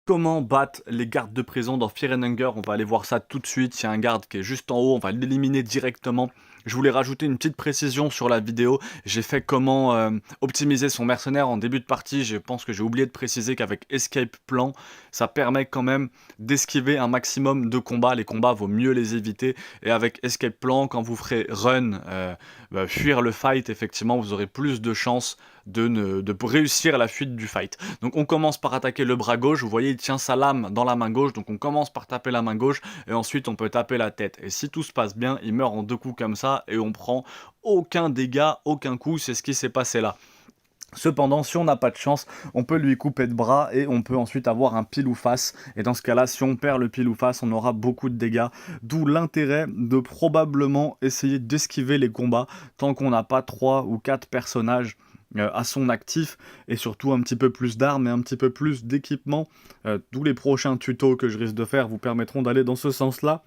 Comment battre les gardes de prison dans Fear and Hunger? On va aller voir ça tout de suite. Il y a un garde qui est juste en haut, on va l'éliminer directement. Je voulais rajouter une petite précision sur la vidéo. J'ai fait comment optimiser son mercenaire en début de partie. Je pense que j'ai oublié de préciser qu'avec Escape Plan, ça permet quand même d'esquiver un maximum de combats. Les combats, vaut mieux les éviter. Et avec Escape Plan, quand vous ferez run, fuir le fight, effectivement, vous aurez plus de chances de réussir la fuite du fight. Donc on commence par attaquer le bras gauche, vous voyez il tient sa lame dans la main gauche, donc on commence par taper la main gauche et ensuite on peut taper la tête. Et si tout se passe bien, il meurt en 2 coups comme ça et on prend aucun dégât, aucun coup, c'est ce qui s'est passé là. Cependant, si on n'a pas de chance, on peut lui couper de bras et on peut ensuite avoir un pile ou face. Et dans ce cas-là, si on perd le pile ou face, on aura beaucoup de dégâts. D'où l'intérêt de probablement essayer d'esquiver les combats tant qu'on n'a pas 3 ou 4 personnages à son actif, et surtout un petit peu plus d'armes et un petit peu plus d'équipement. Tous les prochains tutos que je risque de faire vous permettront d'aller dans ce sens-là.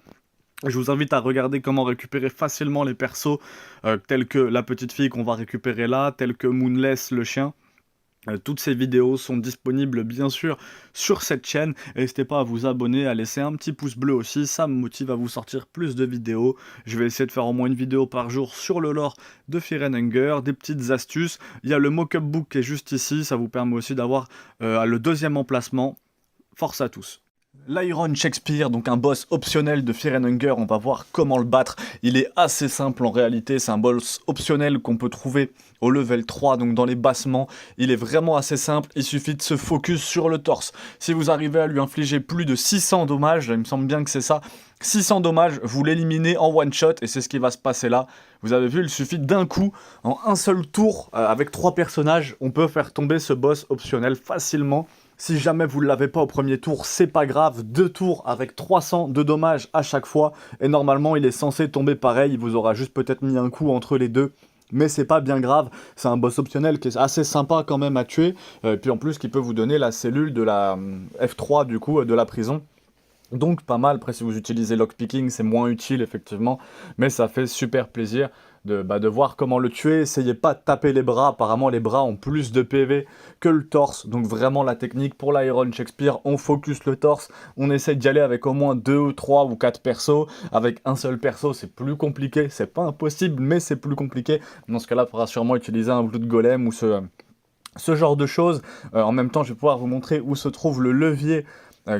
Je vous invite à regarder comment récupérer facilement les persos, tels que la petite fille qu'on va récupérer là, tels que Moonless le chien. Toutes ces vidéos sont disponibles bien sûr sur cette chaîne. N'hésitez pas à vous abonner, à laisser un petit pouce bleu aussi, ça me motive à vous sortir plus de vidéos. Je vais essayer de faire au moins une vidéo par jour sur le lore de Fear and Hunger, des petites astuces. Il y a le mock-up book qui est juste ici, ça vous permet aussi d'avoir le 2e emplacement. Force à tous. L'Iron Shakespeare, donc un boss optionnel de Fear and Hunger, on va voir comment le battre. Il est assez simple en réalité, c'est un boss optionnel qu'on peut trouver au level 3, donc dans les bassements. Il est vraiment assez simple, il suffit de se focus sur le torse. Si vous arrivez à lui infliger plus de 600 dommages, il me semble bien que c'est ça, 600 dommages, vous l'éliminez en one shot et c'est ce qui va se passer là. Vous avez vu, il suffit d'un coup, en un seul tour, avec 3 personnages, on peut faire tomber ce boss optionnel facilement. Si jamais vous ne l'avez pas au premier tour, c'est pas grave, 2 tours avec 300 de dommages à chaque fois, et normalement il est censé tomber pareil, il vous aura juste peut-être mis un coup entre les deux, mais c'est pas bien grave, c'est un boss optionnel qui est assez sympa quand même à tuer, et puis en plus qui peut vous donner la cellule de la F3 du coup, de la prison. Donc pas mal, après si vous utilisez lockpicking c'est moins utile effectivement, mais ça fait super plaisir de voir comment le tuer. Essayez pas de taper les bras, apparemment les bras ont plus de PV que le torse, donc vraiment la technique pour l'Iron Shakespeare, on focus le torse, on essaye d'y aller avec au moins 2 ou 3 ou 4 persos, avec un seul perso c'est plus compliqué, c'est pas impossible mais c'est plus compliqué, dans ce cas là il faudra sûrement utiliser un Blood Golem ou ce genre de choses. En même temps je vais pouvoir vous montrer où se trouve le levier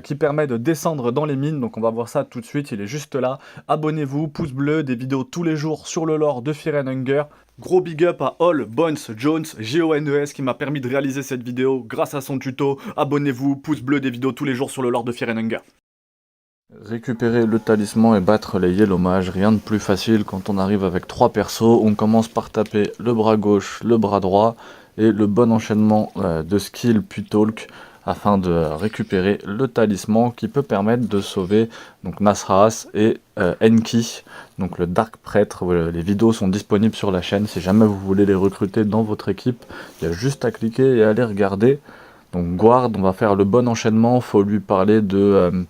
qui permet de descendre dans les mines, donc on va voir ça tout de suite, il est juste là. Abonnez-vous, pouce bleu, des vidéos tous les jours sur le lore de Fear and Hunger. Gros big up à All Bones Jones, Jones, qui m'a permis de réaliser cette vidéo grâce à son tuto. Abonnez-vous, pouce bleu, des vidéos tous les jours sur le lore de Fear and Hunger. Récupérer le talisman et battre les Yellow Mages, rien de plus facile quand on arrive avec 3 persos. On commence par taper le bras gauche, le bras droit et le bon enchaînement de skill puis talk afin de récupérer le talisman qui peut permettre de sauver donc Nasras et Enki, donc le Dark Prêtre. Les vidéos sont disponibles sur la chaîne si jamais vous voulez les recruter dans votre équipe, il y a juste à cliquer et à les regarder. Donc Guard, on va faire le bon enchaînement, faut lui parler de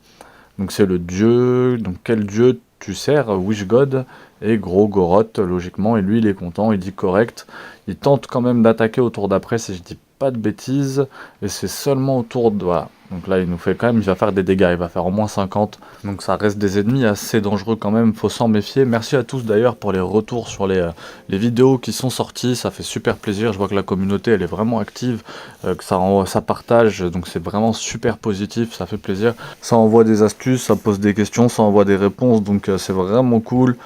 donc c'est le dieu, donc quel dieu tu sers, Wish God, et gros Goroth logiquement, et lui il est content, il dit correct, il tente quand même d'attaquer au tour d'après si je dis pas de bêtises, et c'est seulement au tour de... Voilà. Donc là il nous fait quand même, il va faire des dégâts, il va faire au moins 50, donc ça reste des ennemis assez dangereux quand même, faut s'en méfier. Merci à tous d'ailleurs pour les retours sur les vidéos qui sont sorties, ça fait super plaisir, je vois que la communauté elle est vraiment active, que ça partage, donc c'est vraiment super positif, ça fait plaisir. Ça envoie des astuces, ça pose des questions, ça envoie des réponses, donc c'est vraiment cool.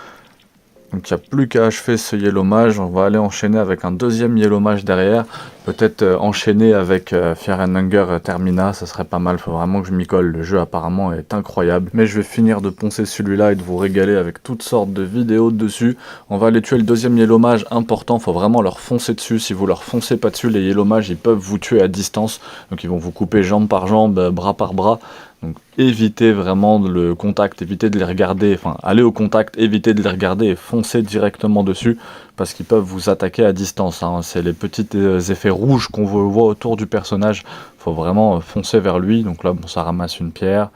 Donc il n'y a plus qu'à achever ce Yellow Mage, on va aller enchaîner avec un 2e Yellow Mage derrière, peut-être enchaîner avec Fear and Hunger Termina, ça serait pas mal, faut vraiment que je m'y colle, le jeu apparemment est incroyable. Mais je vais finir de poncer celui-là et de vous régaler avec toutes sortes de vidéos dessus. On va aller tuer le 2e Yellow Mage, important, faut vraiment leur foncer dessus, si vous leur foncez pas dessus, les Yellow Mages ils peuvent vous tuer à distance, donc ils vont vous couper jambe par jambe, bras par bras. Donc évitez vraiment le contact, évitez de les regarder, enfin allez au contact, évitez de les regarder et foncez directement dessus parce qu'ils peuvent vous attaquer à distance, hein. C'est les petits effets rouges qu'on voit autour du personnage, faut vraiment foncer vers lui. Donc là bon, ça ramasse une pierre,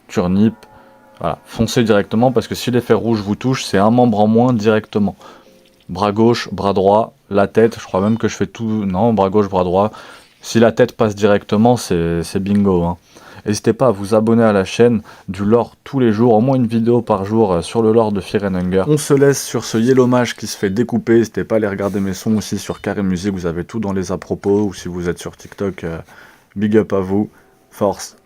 turnip, voilà, foncez directement parce que si l'effet rouge vous touche, c'est un membre en moins directement. Bras gauche, bras droit, la tête, je crois même que je fais tout, non, bras gauche, bras droit, si la tête passe directement c'est bingo, hein. N'hésitez pas à vous abonner à la chaîne, du lore tous les jours, au moins une vidéo par jour sur le lore de Fear and Hunger. On se laisse sur ce Yellow Mage qui se fait découper. N'hésitez pas à aller regarder mes sons aussi sur Carré Musique, vous avez tout dans les à propos, ou si vous êtes sur TikTok, big up à vous, force.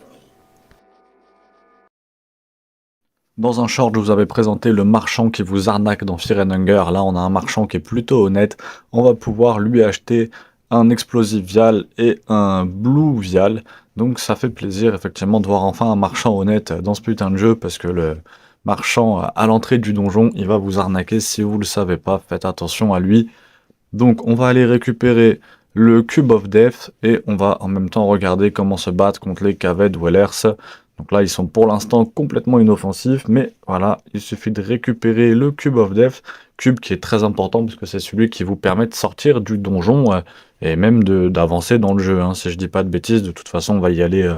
Dans un short, je vous avais présenté le marchand qui vous arnaque dans Fear and Hunger. Là, on a un marchand qui est plutôt honnête. On va pouvoir lui acheter un explosif vial et un blue vial. Donc ça fait plaisir effectivement de voir enfin un marchand honnête dans ce putain de jeu, parce que le marchand à l'entrée du donjon, il va vous arnaquer si vous le savez pas. Faites attention à lui. Donc on va aller récupérer le Cube of Death et on va en même temps regarder comment se battre contre les Caved Dwellers. Donc là ils sont pour l'instant complètement inoffensifs, mais voilà, il suffit de récupérer le Cube of Death, cube qui est très important parce que c'est celui qui vous permet de sortir du donjon et même d'avancer dans le jeu, hein. Si je dis pas de bêtises, de toute façon on va y aller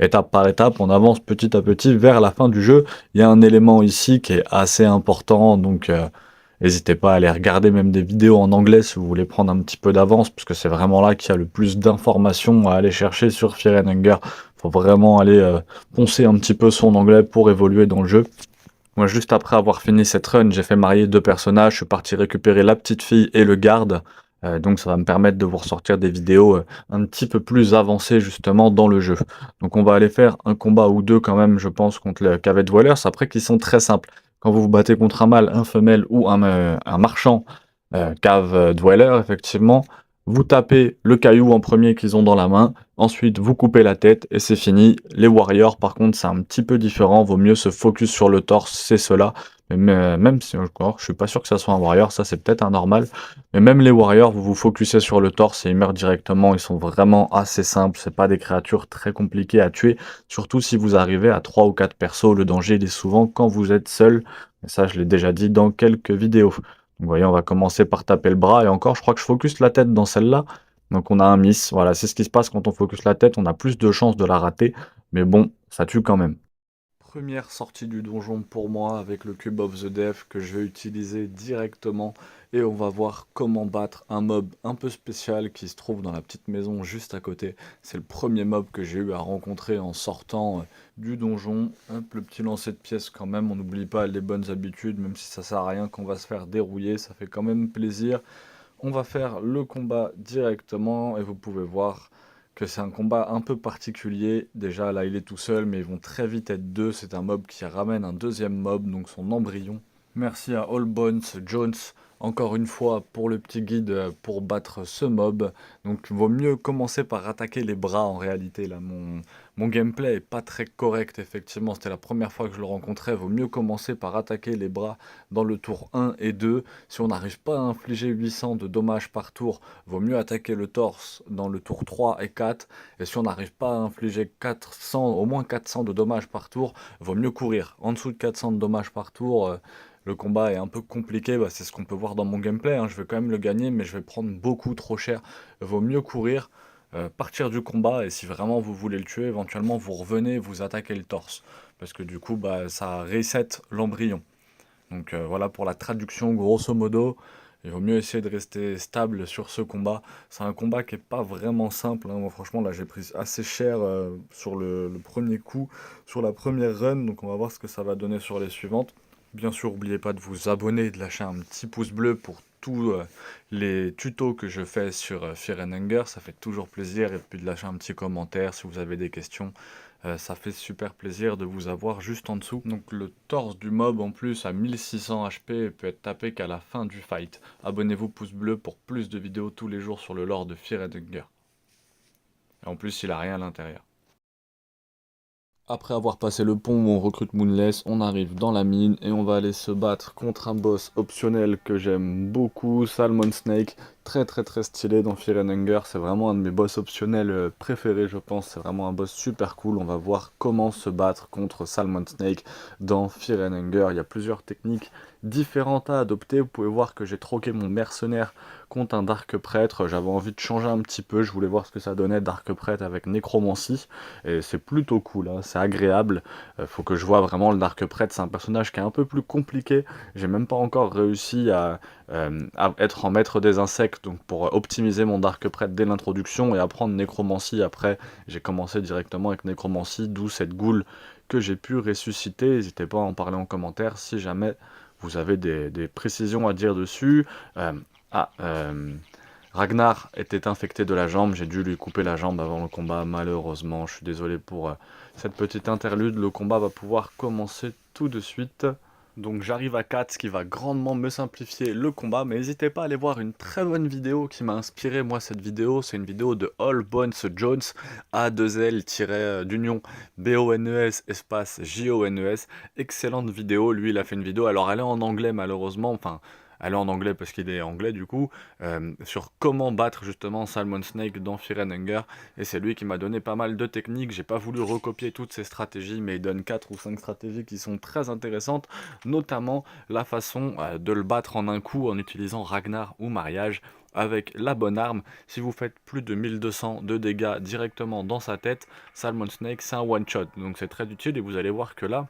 étape par étape, on avance petit à petit vers la fin du jeu. Il y a un élément ici qui est assez important, donc n'hésitez pas à aller regarder même des vidéos en anglais si vous voulez prendre un petit peu d'avance, parce que c'est vraiment là qu'il y a le plus d'informations à aller chercher sur Fear and Hunger. Faut vraiment aller poncer un petit peu son anglais pour évoluer dans le jeu. Moi, juste après avoir fini cette run, j'ai fait marier 2 personnages, je suis parti récupérer la petite fille et le garde. Donc ça va me permettre de vous ressortir des vidéos un petit peu plus avancées justement dans le jeu. Donc on va aller faire un combat ou deux quand même, je pense, contre les Caved Dwellers, après qui sont très simples. Quand vous vous battez contre un mâle, un femelle ou un marchand Cave Dweller, effectivement, vous tapez le caillou en premier qu'ils ont dans la main, ensuite vous coupez la tête et c'est fini. Les warriors, par contre, c'est un petit peu différent, vaut mieux se focus sur le torse, c'est cela. Mais même si encore, je suis pas sûr que ça soit un warrior, ça c'est peut-être un normal. Mais même les warriors, vous vous focussez sur le torse et ils meurent directement, ils sont vraiment assez simples, c'est pas des créatures très compliquées à tuer, surtout si vous arrivez à 3 ou 4 persos, le danger il est souvent quand vous êtes seul, et ça je l'ai déjà dit dans quelques vidéos. Donc vous voyez, on va commencer par taper le bras, et encore, je crois que je focus la tête dans celle-là. Donc on a un miss, voilà, c'est ce qui se passe quand on focus la tête, on a plus de chances de la rater, mais bon, ça tue quand même. Première sortie du donjon pour moi avec le Cube of the Death que je vais utiliser directement, et on va voir comment battre un mob un peu spécial qui se trouve dans la petite maison juste à côté. C'est le premier mob que j'ai eu à rencontrer en sortant du donjon. Hop, le petit lancer de pièces quand même, on n'oublie pas les bonnes habitudes, même si ça sert à rien qu'on va se faire dérouiller, ça fait quand même plaisir. On va faire le combat directement et vous pouvez voir que c'est un combat un peu particulier. Déjà là il est tout seul, mais ils vont très vite être deux. C'est un mob qui ramène un deuxième mob, donc son embryon. Merci à All Bones Jones encore une fois pour le petit guide pour battre ce mob. Donc vaut mieux commencer par attaquer les bras en réalité. Là mon gameplay est pas très correct effectivement, c'était la première fois que je le rencontrais. Vaut mieux commencer par attaquer les bras dans le tour 1 et 2. Si on n'arrive pas à infliger 800 de dommages par tour, vaut mieux attaquer le torse dans le tour 3 et 4. Et si on n'arrive pas à infliger 400, au moins 400 de dommages par tour, vaut mieux courir. En dessous de 400 de dommages par tour, le combat est un peu compliqué, bah, c'est ce qu'on peut voir dans mon gameplay, hein. Je vais quand même le gagner, mais je vais prendre beaucoup trop cher. Vaut mieux courir, partir du combat, et si vraiment vous voulez le tuer, éventuellement vous revenez, vous attaquez le torse. Parce que du coup, bah, ça reset l'embryon. Donc voilà pour la traduction, grosso modo. Il vaut mieux essayer de rester stable sur ce combat. C'est un combat qui est pas vraiment simple, hein. Moi, franchement, là, j'ai pris assez cher sur le premier coup, sur la première run. Donc on va voir ce que ça va donner sur les suivantes. Bien sûr, n'oubliez pas de vous abonner et de lâcher un petit pouce bleu pour tous les tutos que je fais sur Fear and Hunger. Ça fait toujours plaisir. Et puis de lâcher un petit commentaire si vous avez des questions. Ça fait super plaisir de vous avoir juste en dessous. Donc le torse du mob en plus à 1600 HP peut être tapé qu'à la fin du fight. Abonnez-vous, pouce bleu pour plus de vidéos tous les jours sur le lore de Fear and Hunger. Et en plus il a rien à l'intérieur. Après avoir passé le pont où on recrute Moonless, on arrive dans la mine et on va aller se battre contre un boss optionnel que j'aime beaucoup, Salmon Snake. Très très très stylé dans Fear and Hunger, c'est vraiment un de mes boss optionnels préférés je pense, c'est vraiment un boss super cool. On va voir comment se battre contre Salmon Snake dans Fear and Hunger. Il y a plusieurs techniques différentes à adopter, vous pouvez voir que j'ai troqué mon mercenaire contre un Dark Prêtre. J'avais envie de changer un petit peu, je voulais voir ce que ça donnait Dark Prêtre avec Nécromancie, et c'est plutôt cool, hein, c'est agréable. Faut que je vois vraiment le Dark Prêtre, c'est un personnage qui est un peu plus compliqué. J'ai même pas encore réussi à être en maître des insectes, donc pour optimiser mon Dark Prêtre dès l'introduction et apprendre Nécromancie après, j'ai commencé directement avec Nécromancie, d'où cette goule que j'ai pu ressusciter. N'hésitez pas à en parler en commentaire si jamais vous avez des précisions à dire dessus. Euh, ah, Ragnar était infecté de la jambe, j'ai dû lui couper la jambe avant le combat, malheureusement. Je suis désolé pour cette petite interlude, le combat va pouvoir commencer tout de suite. Donc j'arrive à 4, ce qui va grandement me simplifier le combat, mais n'hésitez pas à aller voir une très bonne vidéo qui m'a inspiré moi cette vidéo, c'est une vidéo de All Bones Jones, A2L-d'union B-O-N-E-S espace J-O-N-E-S, excellente vidéo, lui il a fait une vidéo, alors elle est en anglais malheureusement, enfin elle est en anglais parce qu'il est anglais du coup, sur comment battre justement Salmon Snake dans Fear and Hunger, et c'est lui qui m'a donné pas mal de techniques, j'ai pas voulu recopier toutes ces stratégies, mais il donne 4 ou 5 stratégies qui sont très intéressantes, notamment la façon de le battre en un coup en utilisant Ragnar ou Mariage avec la bonne arme. Si vous faites plus de 1200 de dégâts directement dans sa tête, Salmon Snake c'est un one shot, donc c'est très utile et vous allez voir que là,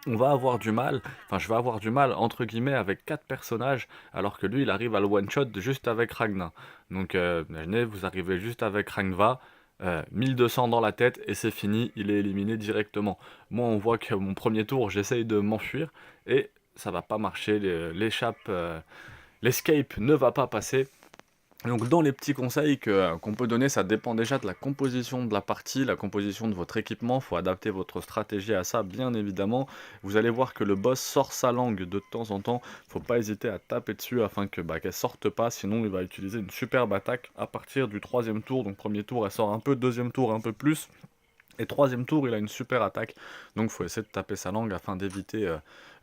on va avoir du mal, enfin je vais avoir du mal entre guillemets avec 4 personnages, alors que lui il arrive à le one shot juste avec Ragnar. Donc imaginez, vous arrivez juste avec Rangva, 1200 dans la tête et c'est fini, il est éliminé directement. Moi on voit que mon premier tour j'essaye de m'enfuir et ça va pas marcher, l'escape ne va pas passer. Donc dans les petits conseils qu'on peut donner, ça dépend déjà de la composition de la partie, la composition de votre équipement, il faut adapter votre stratégie à ça bien évidemment. Vous allez voir que le boss sort sa langue de temps en temps, faut pas hésiter à taper dessus afin que qu'elle sorte pas, sinon il va utiliser une superbe attaque à partir du troisième tour. Donc premier tour elle sort un peu, deuxième tour un peu plus. Et troisième tour, il a une super attaque, donc il faut essayer de taper sa langue afin d'éviter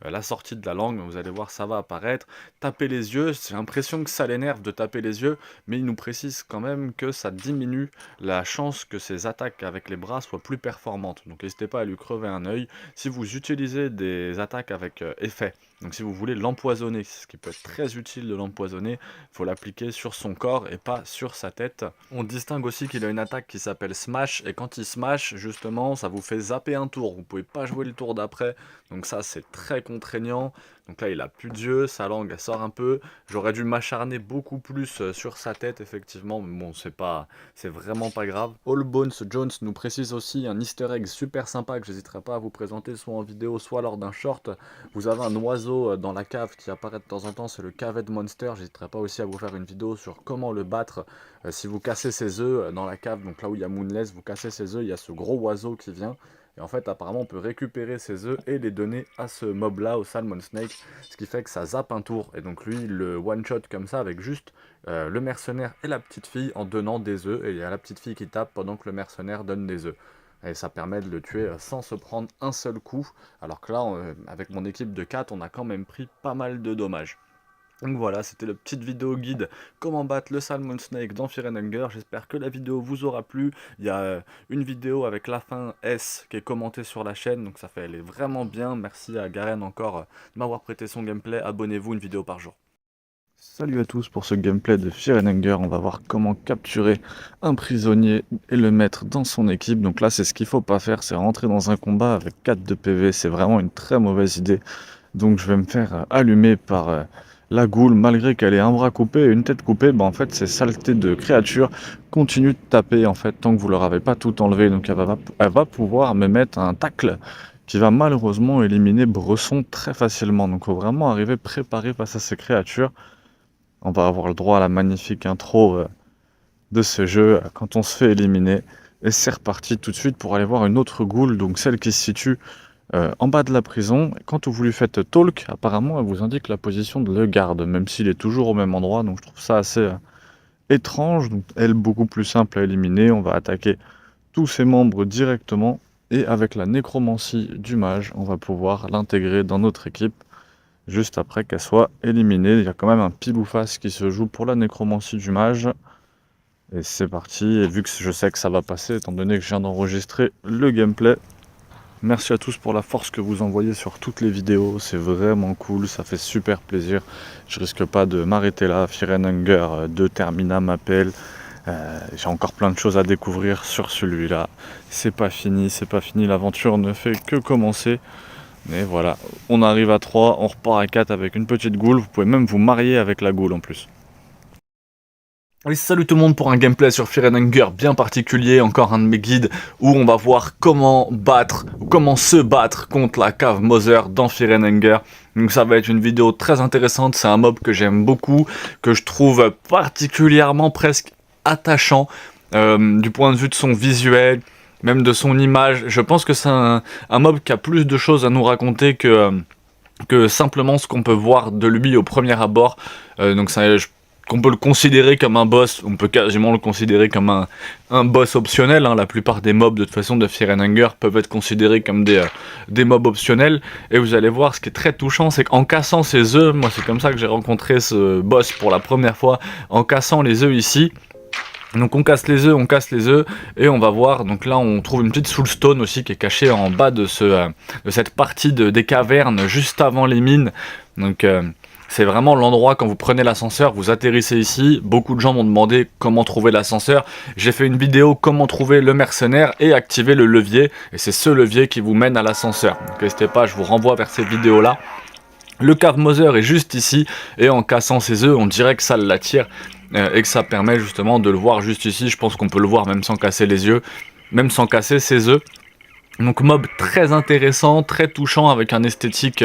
la sortie de la langue, vous allez voir ça va apparaître. Taper les yeux, j'ai l'impression que ça l'énerve de taper les yeux, mais il nous précise quand même que ça diminue la chance que ses attaques avec les bras soient plus performantes, donc n'hésitez pas à lui crever un œil. Si vous utilisez des attaques avec effet, donc si vous voulez l'empoisonner, ce qui peut être très utile de l'empoisonner, il faut l'appliquer sur son corps et pas sur sa tête. On distingue aussi qu'il a une attaque qui s'appelle Smash, et quand il smash, justement, ça vous fait zapper un tour, vous pouvez pas jouer le tour d'après, donc ça c'est très contraignant. Donc là il a plus d'yeux, sa langue elle sort un peu, j'aurais dû m'acharner beaucoup plus sur sa tête effectivement, mais bon c'est vraiment pas grave. All Bones Jones nous précise aussi un easter egg super sympa que j'hésiterai pas à vous présenter soit en vidéo soit lors d'un short. Vous avez un oiseau dans la cave qui apparaît de temps en temps, c'est le Caved Monster, j'hésiterai pas aussi à vous faire une vidéo sur comment le battre. Si vous cassez ses œufs dans la cave, donc là où il y a Moonless, vous cassez ses œufs, il y a ce gros oiseau qui vient. Et en fait, apparemment, on peut récupérer ses œufs et les donner à ce mob-là, au Salmon Snake, ce qui fait que ça zappe un tour. Et donc lui, il le one-shot comme ça, avec juste le mercenaire et la petite fille en donnant des œufs. Et il y a la petite fille qui tape pendant que le mercenaire donne des œufs. Et ça permet de le tuer sans se prendre un seul coup. Alors que là, avec mon équipe de 4, on a quand même pris pas mal de dommages. Donc voilà, c'était la petite vidéo guide comment battre le Salmon Snake dans Fear and Hunger. J'espère que la vidéo vous aura plu. Il y a une vidéo avec la fin S qui est commentée sur la chaîne, donc ça fait, elle est vraiment bien. Merci à Garen encore de m'avoir prêté son gameplay. Abonnez-vous, une vidéo par jour. Salut à tous pour ce gameplay de Fear and Hunger. On va voir comment capturer un prisonnier et le mettre dans son équipe. Donc là, c'est ce qu'il faut pas faire, c'est rentrer dans un combat avec 4 de PV. C'est vraiment une très mauvaise idée. Donc je vais me faire allumer par la goule, malgré qu'elle ait un bras coupé et une tête coupée. En fait, ces saletés de créatures continuent de taper en fait tant que vous leur avez pas tout enlevé. Donc elle va pouvoir me mettre un tacle qui va malheureusement éliminer Bresson très facilement. Donc il faut vraiment arriver préparé face à ces créatures. On va avoir le droit à la magnifique intro de ce jeu quand on se fait éliminer. Et c'est reparti tout de suite pour aller voir une autre goule, donc celle qui se situe en bas de la prison. Et quand vous lui faites talk, apparemment elle vous indique la position de le garde, même s'il est toujours au même endroit, donc je trouve ça assez étrange. Donc elle beaucoup plus simple à éliminer, on va attaquer tous ses membres directement, et avec la nécromancie du mage, on va pouvoir l'intégrer dans notre équipe, juste après qu'elle soit éliminée. Il y a quand même un pile ou face qui se joue pour la nécromancie du mage. Et c'est parti, et vu que je sais que ça va passer, étant donné que je viens d'enregistrer le gameplay, Merci à tous pour la force que vous envoyez sur toutes les vidéos, c'est vraiment cool, ça fait super plaisir. Je risque pas de m'arrêter là, Fear and Hunger 2 Termina m'appelle. J'ai encore plein de choses à découvrir sur celui-là. C'est pas fini, l'aventure ne fait que commencer. Mais voilà, on arrive à 3, on repart à 4 avec une petite goule. Vous pouvez même vous marier avec la goule en plus. Allez, salut tout le monde pour un gameplay sur Fear and Hunger bien particulier, encore un de mes guides où on va voir comment battre, ou comment se battre contre la Cave Mother dans Fear and Hunger. Donc ça va être une vidéo très intéressante, c'est un mob que j'aime beaucoup, que je trouve particulièrement presque attachant du point de vue de son visuel, même de son image. Je pense que c'est un mob qui a plus de choses à nous raconter que simplement ce qu'on peut voir de lui au premier abord. Donc qu'on peut le considérer comme un boss, on peut quasiment le considérer comme un boss optionnel, hein. La plupart des mobs de toute façon de Fear and Hunger peuvent être considérés comme des mobs optionnels, et vous allez voir ce qui est très touchant, c'est qu'en cassant ces œufs, moi c'est comme ça que j'ai rencontré ce boss pour la première fois, en cassant les œufs ici. Donc on casse les œufs, et on va voir, donc là on trouve une petite soulstone aussi qui est cachée en bas de cette partie des cavernes juste avant les mines. Donc c'est vraiment l'endroit, quand vous prenez l'ascenseur, vous atterrissez ici. Beaucoup de gens m'ont demandé comment trouver l'ascenseur. J'ai fait une vidéo comment trouver le mercenaire et activer le levier. Et c'est ce levier qui vous mène à l'ascenseur. Donc n'hésitez pas, je vous renvoie vers ces vidéos-là. Le Cave Mother est juste ici. Et en cassant ses œufs, on dirait que ça l'attire. Et que ça permet justement de le voir juste ici. Je pense qu'on peut le voir même sans casser les yeux. Même sans casser ses œufs. Donc mob très intéressant, très touchant, avec un esthétique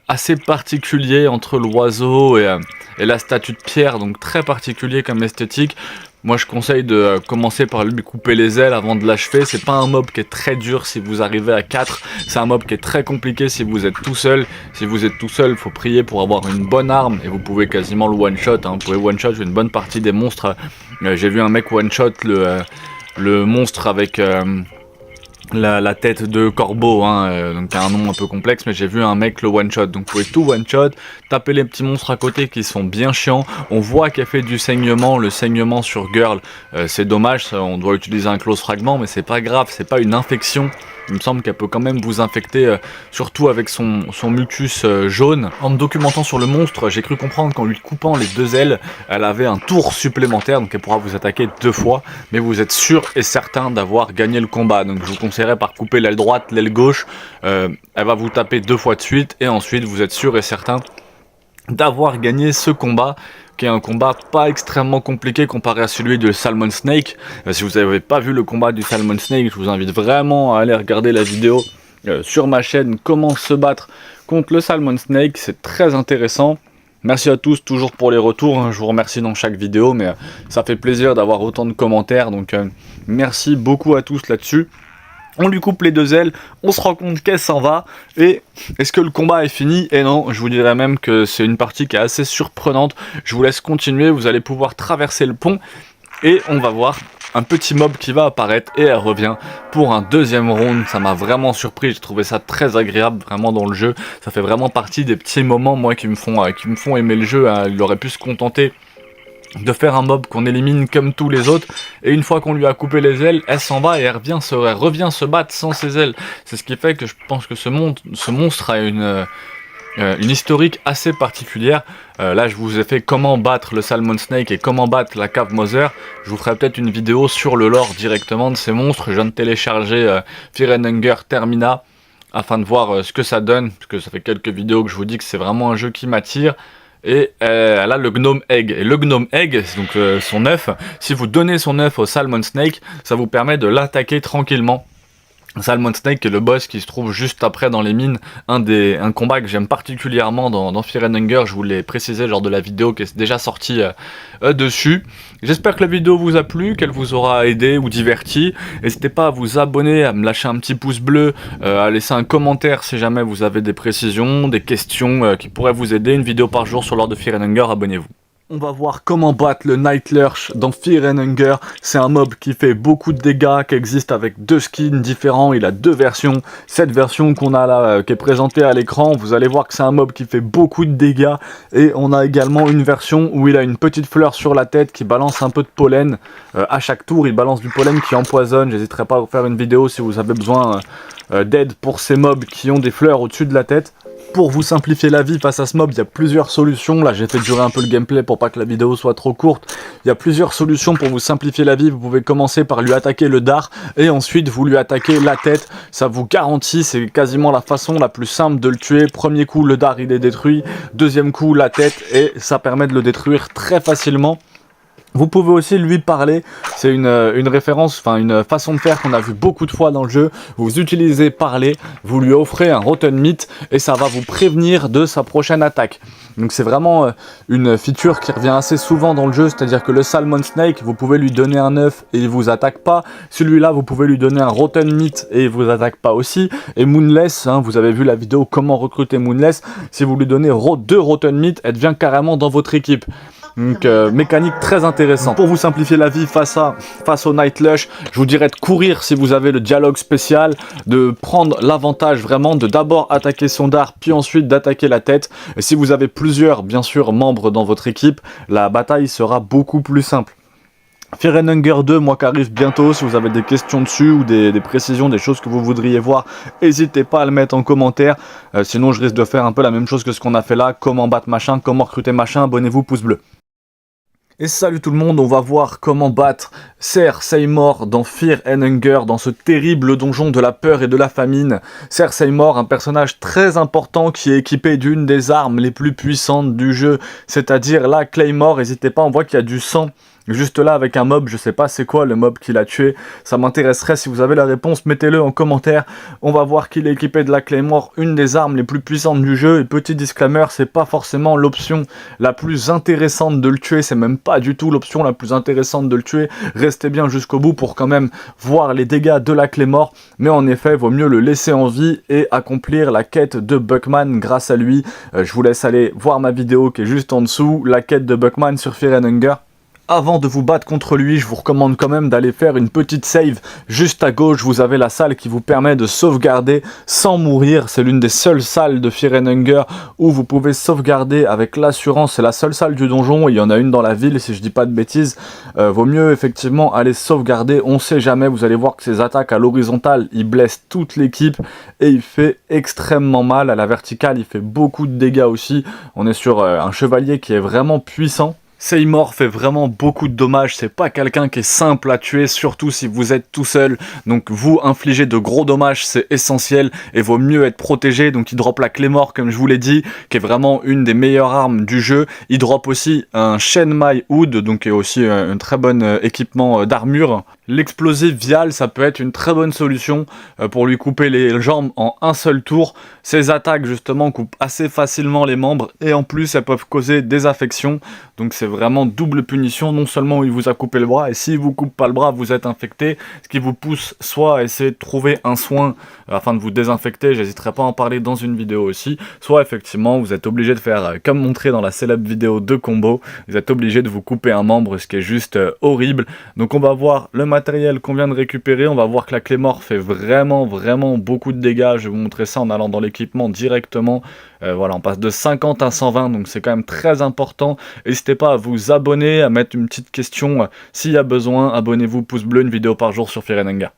assez particulier entre l'oiseau et la statue de pierre, donc très particulier comme esthétique. Moi je conseille de commencer par lui couper les ailes avant de l'achever. C'est pas un mob qui est très dur si vous arrivez à 4, c'est un mob qui est très compliqué si vous êtes tout seul. Si vous êtes tout seul, faut prier pour avoir une bonne arme, et vous pouvez quasiment le one shot, hein. Vous pouvez one shot une bonne partie des monstres. J'ai vu un mec one shot le monstre avec la tête de corbeau, hein, donc un nom un peu complexe, mais j'ai vu un mec le one shot. Donc vous pouvez tout one shot, taper les petits monstres à côté qui sont bien chiants. On voit qu'elle fait du saignement, le saignement sur Girl, c'est dommage, on doit utiliser un close fragment, mais c'est pas grave, c'est pas une infection. Il me semble qu'elle peut quand même vous infecter, surtout avec son mucus jaune. En me documentant sur le monstre, j'ai cru comprendre qu'en lui coupant les deux ailes, elle avait un tour supplémentaire, donc elle pourra vous attaquer 2 fois. Mais vous êtes sûr et certain d'avoir gagné le combat. Donc je vous conseillerais par couper l'aile droite, l'aile gauche. Elle va vous taper 2 fois de suite, et ensuite vous êtes sûr et certain d'avoir gagné ce combat, qui est un combat pas extrêmement compliqué comparé à celui de Salmon Snake. Si vous n'avez pas vu le combat du Salmon Snake, je vous invite vraiment à aller regarder la vidéo sur ma chaîne, comment se battre contre le Salmon Snake, c'est très intéressant. Merci à tous toujours pour les retours, hein. Je vous remercie dans chaque vidéo, mais ça fait plaisir d'avoir autant de commentaires, donc merci beaucoup à tous là-dessus. On lui coupe les 2 ailes, on se rend compte qu'elle s'en va, et est-ce que le combat est fini? Et non, je vous dirais même que c'est une partie qui est assez surprenante. Je vous laisse continuer, vous allez pouvoir traverser le pont, et on va voir un petit mob qui va apparaître, et elle revient pour un 2e round. Ça m'a vraiment surpris, j'ai trouvé ça très agréable vraiment dans le jeu. Ça fait vraiment partie des petits moments, moi, qui me font aimer le jeu, hein. Il aurait pu se contenter de faire un mob qu'on élimine comme tous les autres, et une fois qu'on lui a coupé les ailes, elle s'en va et elle revient se battre sans ses ailes. C'est ce qui fait que je pense que ce monstre a une historique assez particulière. Là je vous ai fait comment battre le Salmon Snake et comment battre la Cave Mother. Je vous ferai peut-être une vidéo sur le lore directement de ces monstres. Je viens de télécharger Fear and Hunger Termina afin de voir ce que ça donne, parce que ça fait quelques vidéos que je vous dis que c'est vraiment un jeu qui m'attire. Et elle a le Gnome Egg, et le Gnome Egg, c'est donc son œuf. Si vous donnez son œuf au Salmon Snake, ça vous permet de l'attaquer tranquillement. Salmon Snake est le boss qui se trouve juste après dans les mines, un combat que j'aime particulièrement dans Fear and Hunger. Je vous l'ai précisé lors de la vidéo qui est déjà sortie dessus. J'espère que la vidéo vous a plu, qu'elle vous aura aidé ou diverti. N'hésitez pas à vous abonner, à me lâcher un petit pouce bleu, à laisser un commentaire si jamais vous avez des précisions, des questions qui pourraient vous aider. Une vidéo par jour sur l'ordre de Fear and Hunger, abonnez-vous. On va voir comment battre le Night Lurch dans Fear and Hunger. C'est un mob qui fait beaucoup de dégâts, qui existe avec 2 skins différents. Il a 2 versions. Cette version qu'on a là, qui est présentée à l'écran, vous allez voir que c'est un mob qui fait beaucoup de dégâts. Et on a également une version où il a une petite fleur sur la tête qui balance un peu de pollen. À chaque tour, il balance du pollen qui empoisonne. J'hésiterai pas à vous faire une vidéo si vous avez besoin d'aide pour ces mobs qui ont des fleurs au-dessus de la tête. Pour vous simplifier la vie face à ce mob, il y a plusieurs solutions. Là, j'ai fait durer un peu le gameplay pour pas que la vidéo soit trop courte. Il y a plusieurs solutions pour vous simplifier la vie. Vous pouvez commencer par lui attaquer le dard et ensuite vous lui attaquez la tête. Ça vous garantit, c'est quasiment la façon la plus simple de le tuer. Premier coup, le dard il est détruit. Deuxième coup, la tête, et ça permet de le détruire très facilement. Vous pouvez aussi lui parler, c'est une référence, enfin une façon de faire qu'on a vu beaucoup de fois dans le jeu. Vous utilisez parler, vous lui offrez un rotten meat et ça va vous prévenir de sa prochaine attaque. Donc c'est vraiment une feature qui revient assez souvent dans le jeu, c'est-à-dire que le Salmon Snake, vous pouvez lui donner un œuf et il vous attaque pas. Celui-là, vous pouvez lui donner un rotten meat et il vous attaque pas aussi. Et Moonless, hein, vous avez vu la vidéo comment recruter Moonless, si vous lui donnez 2 rotten meat, elle devient carrément dans votre équipe. Donc mécanique très intéressante. Pour vous simplifier la vie face au Night Lurch, je vous dirais de courir si vous avez le dialogue spécial, de prendre l'avantage vraiment de d'abord attaquer son dard, puis ensuite d'attaquer la tête. Et si vous avez plusieurs, bien sûr, membres dans votre équipe, la bataille sera beaucoup plus simple. Fear and Hunger 2, moi qui arrive bientôt, si vous avez des questions dessus ou des précisions, des choses que vous voudriez voir, n'hésitez pas à le mettre en commentaire, sinon je risque de faire un peu la même chose que ce qu'on a fait là, comment battre machin, comment recruter machin, abonnez-vous, pouce bleu. Et salut tout le monde, on va voir comment battre Ser Seymour dans Fear and Hunger, dans ce terrible donjon de la peur et de la famine. Ser Seymour, un personnage très important qui est équipé d'une des armes les plus puissantes du jeu, c'est-à-dire la Claymore. N'hésitez pas, on voit qu'il y a du sang juste là avec un mob, je sais pas c'est quoi le mob qui l'a tué, ça m'intéresserait, si vous avez la réponse, mettez-le en commentaire. On va voir qu'il est équipé de la Claymore, une des armes les plus puissantes du jeu, et petit disclaimer, c'est pas forcément l'option la plus intéressante de le tuer, c'est même pas du tout l'option la plus intéressante de le tuer, restez bien jusqu'au bout pour quand même voir les dégâts de la Claymore, mais en effet, vaut mieux le laisser en vie et accomplir la quête de Buckman grâce à lui. Je vous laisse aller voir ma vidéo qui est juste en dessous, la quête de Buckman sur Fear and Hunger. Avant de vous battre contre lui, je vous recommande quand même d'aller faire une petite save. Juste à gauche, vous avez la salle qui vous permet de sauvegarder sans mourir. C'est l'une des seules salles de Fear and Hunger où vous pouvez sauvegarder avec l'assurance. C'est la seule salle du donjon, il y en a une dans la ville si je dis pas de bêtises. Vaut mieux effectivement aller sauvegarder, on sait jamais. Vous allez voir que ces attaques à l'horizontale, il blesse toute l'équipe et il fait extrêmement mal. À la verticale, il fait beaucoup de dégâts aussi. On est sur un chevalier qui est vraiment puissant. Seymour fait vraiment beaucoup de dommages, c'est pas quelqu'un qui est simple à tuer, surtout si vous êtes tout seul, donc vous infligez de gros dommages, c'est essentiel, et vaut mieux être protégé. Donc il drop la Claymore comme je vous l'ai dit, qui est vraiment une des meilleures armes du jeu. Il drop aussi un Shenmai Hood, donc qui est aussi un très bon équipement d'armure. L'explosive vial, ça peut être une très bonne solution pour lui couper les jambes en un seul tour. Ces attaques justement coupent assez facilement les membres et en plus elles peuvent causer des affections. Donc c'est vraiment double punition, non seulement il vous a coupé le bras et s'il vous coupe pas le bras vous êtes infecté. Ce qui vous pousse soit à essayer de trouver un soin afin de vous désinfecter, j'hésiterai pas à en parler dans une vidéo aussi. Soit effectivement vous êtes obligé de faire comme montré dans la célèbre vidéo de combo, vous êtes obligé de vous couper un membre, ce qui est juste horrible. Donc on va voir le matériel qu'on vient de récupérer, on va voir que la Claymore fait vraiment beaucoup de dégâts. Je vais vous montrer ça en allant dans l'équipement directement. Voilà, on passe de 50 à 120, donc c'est quand même très important. N'hésitez pas à vous abonner, à mettre une petite question s'il y a besoin. Abonnez-vous, pouce bleu, une vidéo par jour sur Fear and Hunger.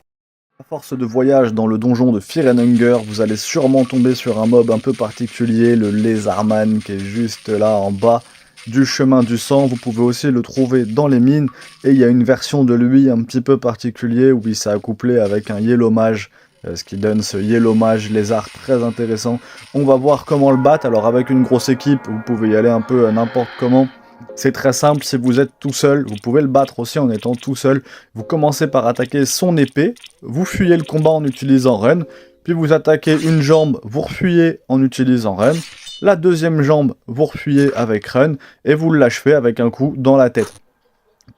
À force de voyage dans le donjon de Fear and Hunger, vous allez sûrement tomber sur un mob un peu particulier, le Lézardman, qui est juste là en bas du chemin du sang. Vous pouvez aussi le trouver dans les mines et il y a une version de lui un petit peu particulier où il s'est accouplé avec un Yellow Mage, ce qui donne ce Yellow Mage lézard très intéressant. On va voir comment le battre. Alors avec une grosse équipe, vous pouvez y aller un peu n'importe comment. C'est très simple, si vous êtes tout seul, vous pouvez le battre aussi en étant tout seul. Vous commencez par attaquer son épée, vous fuyez le combat en utilisant Run, puis vous attaquez une jambe, vous refuyez en utilisant Run. La deuxième jambe, vous refuyez avec Run, et vous l'achevez avec un coup dans la tête.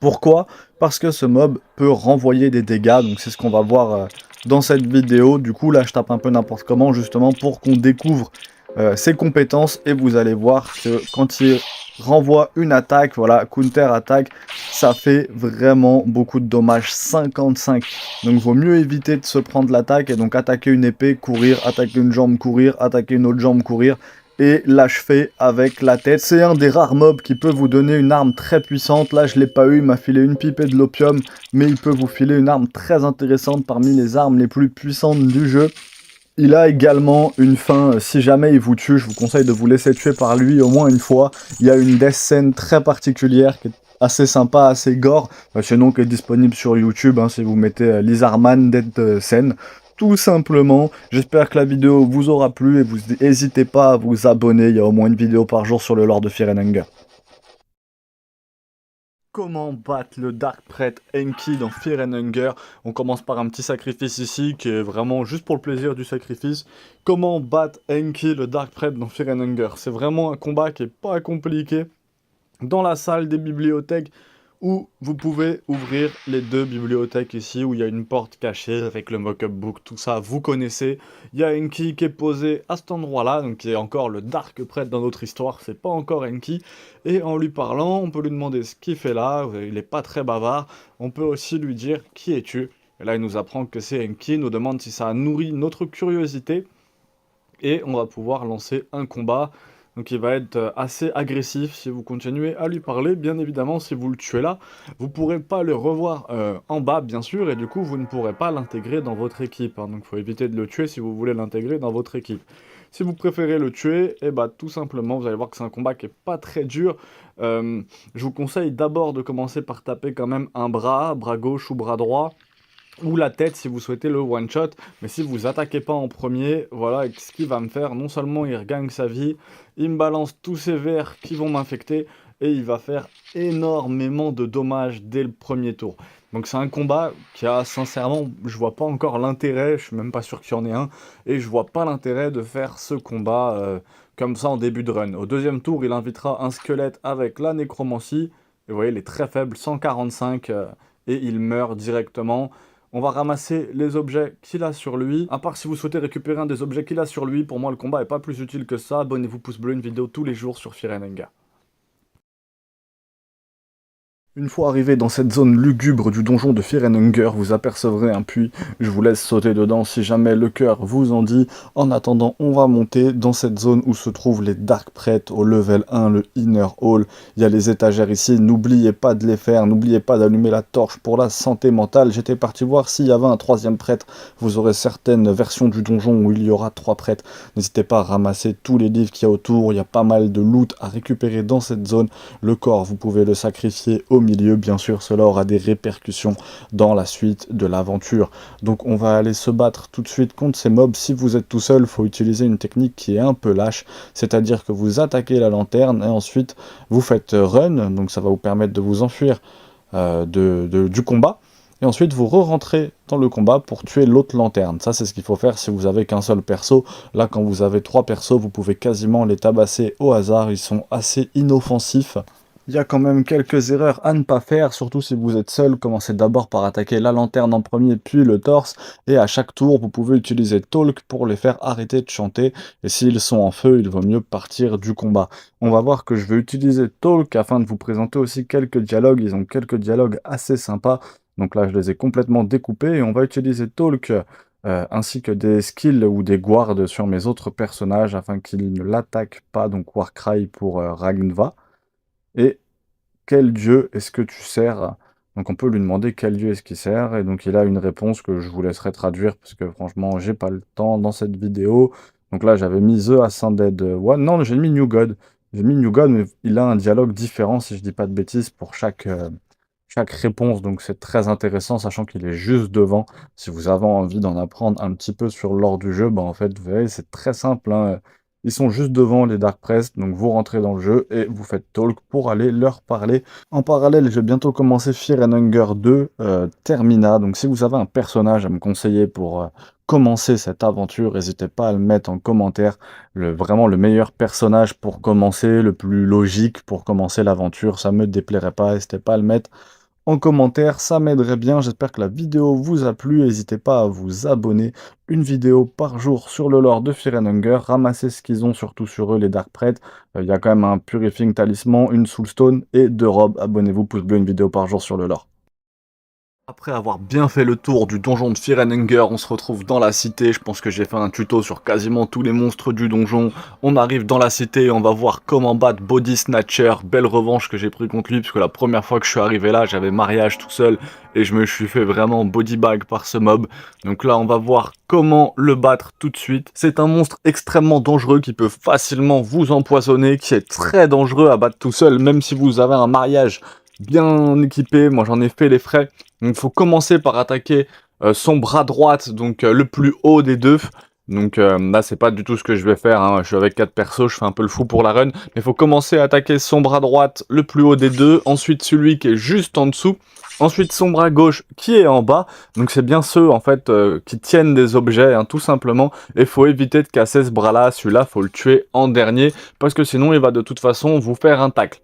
Pourquoi? Parce que ce mob peut renvoyer des dégâts, donc c'est ce qu'on va voir dans cette vidéo. Du coup, là, je tape un peu n'importe comment, justement, pour qu'on découvre ses compétences, et vous allez voir que quand il renvoie une attaque, voilà, counter-attaque, ça fait vraiment beaucoup de dommages, 55. Donc vaut mieux éviter de se prendre l'attaque et donc attaquer une épée, courir, attaquer une jambe, courir, attaquer une autre jambe, courir et l'achever avec la tête. C'est un des rares mobs qui peut vous donner une arme très puissante. Là je l'ai pas eu, il m'a filé une pipe et de l'opium, mais il peut vous filer une arme très intéressante parmi les armes les plus puissantes du jeu. Il a également une fin, si jamais il vous tue, je vous conseille de vous laisser tuer par lui au moins une fois. Il y a une death scène très particulière qui est assez sympa, assez gore. Sinon, qui est disponible sur YouTube, hein, si vous mettez Lizardman Death Scene. Tout simplement, j'espère que la vidéo vous aura plu et vous n'hésitez pas à vous abonner. Il y a au moins une vidéo par jour sur le lore de Fear and Hunger. Comment battre le Dark Prêtre Enki dans Fear and Hunger? On commence par un petit sacrifice ici qui est vraiment juste pour le plaisir du sacrifice. Comment battre Enki le Dark Prêtre dans Fear and Hunger? C'est vraiment un combat qui est pas compliqué. Dans la salle des bibliothèques où vous pouvez ouvrir les deux bibliothèques ici, où il y a une porte cachée avec le mock-up book, tout ça, vous connaissez. Il y a Enki qui est posé à cet endroit-là, donc qui est encore le Dark Prêtre dans notre histoire, c'est pas encore Enki. Et en lui parlant, on peut lui demander ce qu'il fait là, il est pas très bavard. On peut aussi lui dire « Qui es-tu » Et là, il nous apprend que c'est Enki, il nous demande si ça a nourri notre curiosité. Et on va pouvoir lancer un combat. Donc il va être assez agressif si vous continuez à lui parler. Bien évidemment, si vous le tuez là, vous ne pourrez pas le revoir en bas, bien sûr, et du coup, vous ne pourrez pas l'intégrer dans votre équipe. Hein. Donc il faut éviter de le tuer si vous voulez l'intégrer dans votre équipe. Si vous préférez le tuer, et bah tout simplement, vous allez voir que c'est un combat qui est pas très dur. Je vous conseille d'abord de commencer par taper quand même un bras gauche ou bras droit ou la tête si vous souhaitez le one shot, mais si vous attaquez pas en premier, voilà ce qu'il va me faire, non seulement il regagne sa vie, il me balance tous ces vers qui vont m'infecter, et il va faire énormément de dommages dès le premier tour. Donc c'est un combat qui a sincèrement, je vois pas encore l'intérêt, je suis même pas sûr qu'il y en ait un, et je vois pas l'intérêt de faire ce combat comme ça en début de run. Au deuxième tour, il invitera un squelette avec la nécromancie, et vous voyez, il est très faible, 145, et il meurt directement. On va ramasser les objets qu'il a sur lui. À part si vous souhaitez récupérer un des objets qu'il a sur lui, pour moi le combat est pas plus utile que ça. Abonnez-vous, pouce bleu, une vidéo tous les jours sur Fear and Hunger. Une fois arrivé dans cette zone lugubre du donjon de Fear and Hunger, vous apercevrez un puits. Je vous laisse sauter dedans si jamais le cœur vous en dit. En attendant, on va monter dans cette zone où se trouvent les Dark Prêtres au level 1, le Inner Hall. Il y a les étagères ici, n'oubliez pas de les faire, n'oubliez pas d'allumer la torche pour la santé mentale. J'étais parti voir s'il y avait un troisième prêtre. Vous aurez certaines versions du donjon où il y aura 3 prêtres. N'hésitez pas à ramasser tous les livres qu'il y a autour, il y a pas mal de loot à récupérer dans cette zone. Le corps, vous pouvez le sacrifier au milieu, bien sûr, cela aura des répercussions dans la suite de l'aventure. Donc on va aller se battre tout de suite contre ces mobs. Si vous êtes tout seul, il faut utiliser une technique qui est un peu lâche, c'est-à-dire que vous attaquez la lanterne et ensuite vous faites run, donc ça va vous permettre de vous enfuir du combat. Et ensuite, vous re-rentrez dans le combat pour tuer l'autre lanterne. Ça, c'est ce qu'il faut faire si vous avez qu'un seul perso. Là, quand vous avez 3 persos, vous pouvez quasiment les tabasser au hasard. Ils sont assez inoffensifs. Il y a quand même quelques erreurs à ne pas faire, surtout si vous êtes seul. Commencez d'abord par attaquer la lanterne en premier, puis le torse. Et à chaque tour, vous pouvez utiliser Talk pour les faire arrêter de chanter. Et s'ils sont en feu, il vaut mieux partir du combat. On va voir que je vais utiliser Talk afin de vous présenter aussi quelques dialogues. Ils ont quelques dialogues assez sympas. Donc là, je les ai complètement découpés. Et on va utiliser Talk ainsi que des skills ou des guards sur mes autres personnages afin qu'ils ne l'attaquent pas. Donc Warcry pour Ragnva. Et quel dieu est-ce que tu sers? Donc on peut lui demander quel dieu est-ce qu'il sert, et donc il a une réponse que je vous laisserai traduire, parce que franchement, j'ai pas le temps dans cette vidéo. Donc là, j'avais mis The Ascended One. Non, j'ai mis New God. J'ai mis New God, mais il a un dialogue différent, si je dis pas de bêtises, pour chaque réponse. Donc c'est très intéressant, sachant qu'il est juste devant. Si vous avez envie d'en apprendre un petit peu sur l'or du jeu, bah en fait, vous verrez, c'est très simple, hein. Ils sont juste devant les Dark Press, donc vous rentrez dans le jeu et vous faites talk pour aller leur parler. En parallèle, je vais bientôt commencer Fear and Hunger 2 Termina, donc si vous avez un personnage à me conseiller pour commencer cette aventure, n'hésitez pas à le mettre en commentaire. Vraiment le meilleur personnage pour commencer, le plus logique pour commencer l'aventure, ça me déplairait pas, n'hésitez pas à le mettre en commentaire, ça m'aiderait bien. J'espère que la vidéo vous a plu. N'hésitez pas à vous abonner. Une vidéo par jour sur le lore de Fear and Hunger. Ramassez ce qu'ils ont, surtout sur eux, les Dark Prêtres. Il y a quand même un Purifying Talisman, une Soulstone et 2 robes. Abonnez-vous, pouce bleu, une vidéo par jour sur le lore. Après avoir bien fait le tour du donjon de Fear and Hunger, on se retrouve dans la cité. Je pense que j'ai fait un tuto sur quasiment tous les monstres du donjon. On arrive dans la cité et on va voir comment battre Body Snatcher. Belle revanche que j'ai pris contre lui, parce que la première fois que je suis arrivé là, j'avais mariage tout seul et je me suis fait vraiment body bag par ce mob. Donc là, on va voir comment le battre tout de suite. C'est un monstre extrêmement dangereux qui peut facilement vous empoisonner, qui est très dangereux à battre tout seul, même si vous avez un mariage bien équipé. Moi, j'en ai fait les frais. Donc il faut commencer par attaquer son bras droite, donc le plus haut des deux. Donc là c'est pas du tout ce que je vais faire, hein. Je suis avec 4 persos, je fais un peu le fou pour la run. Mais il faut commencer à attaquer son bras droite, le plus haut des deux, ensuite celui qui est juste en dessous, ensuite son bras gauche qui est en bas. Donc c'est bien ceux en fait qui tiennent des objets, hein, tout simplement. Et il faut éviter de casser ce bras là, celui-là faut le tuer en dernier, parce que sinon il va de toute façon vous faire un tacle.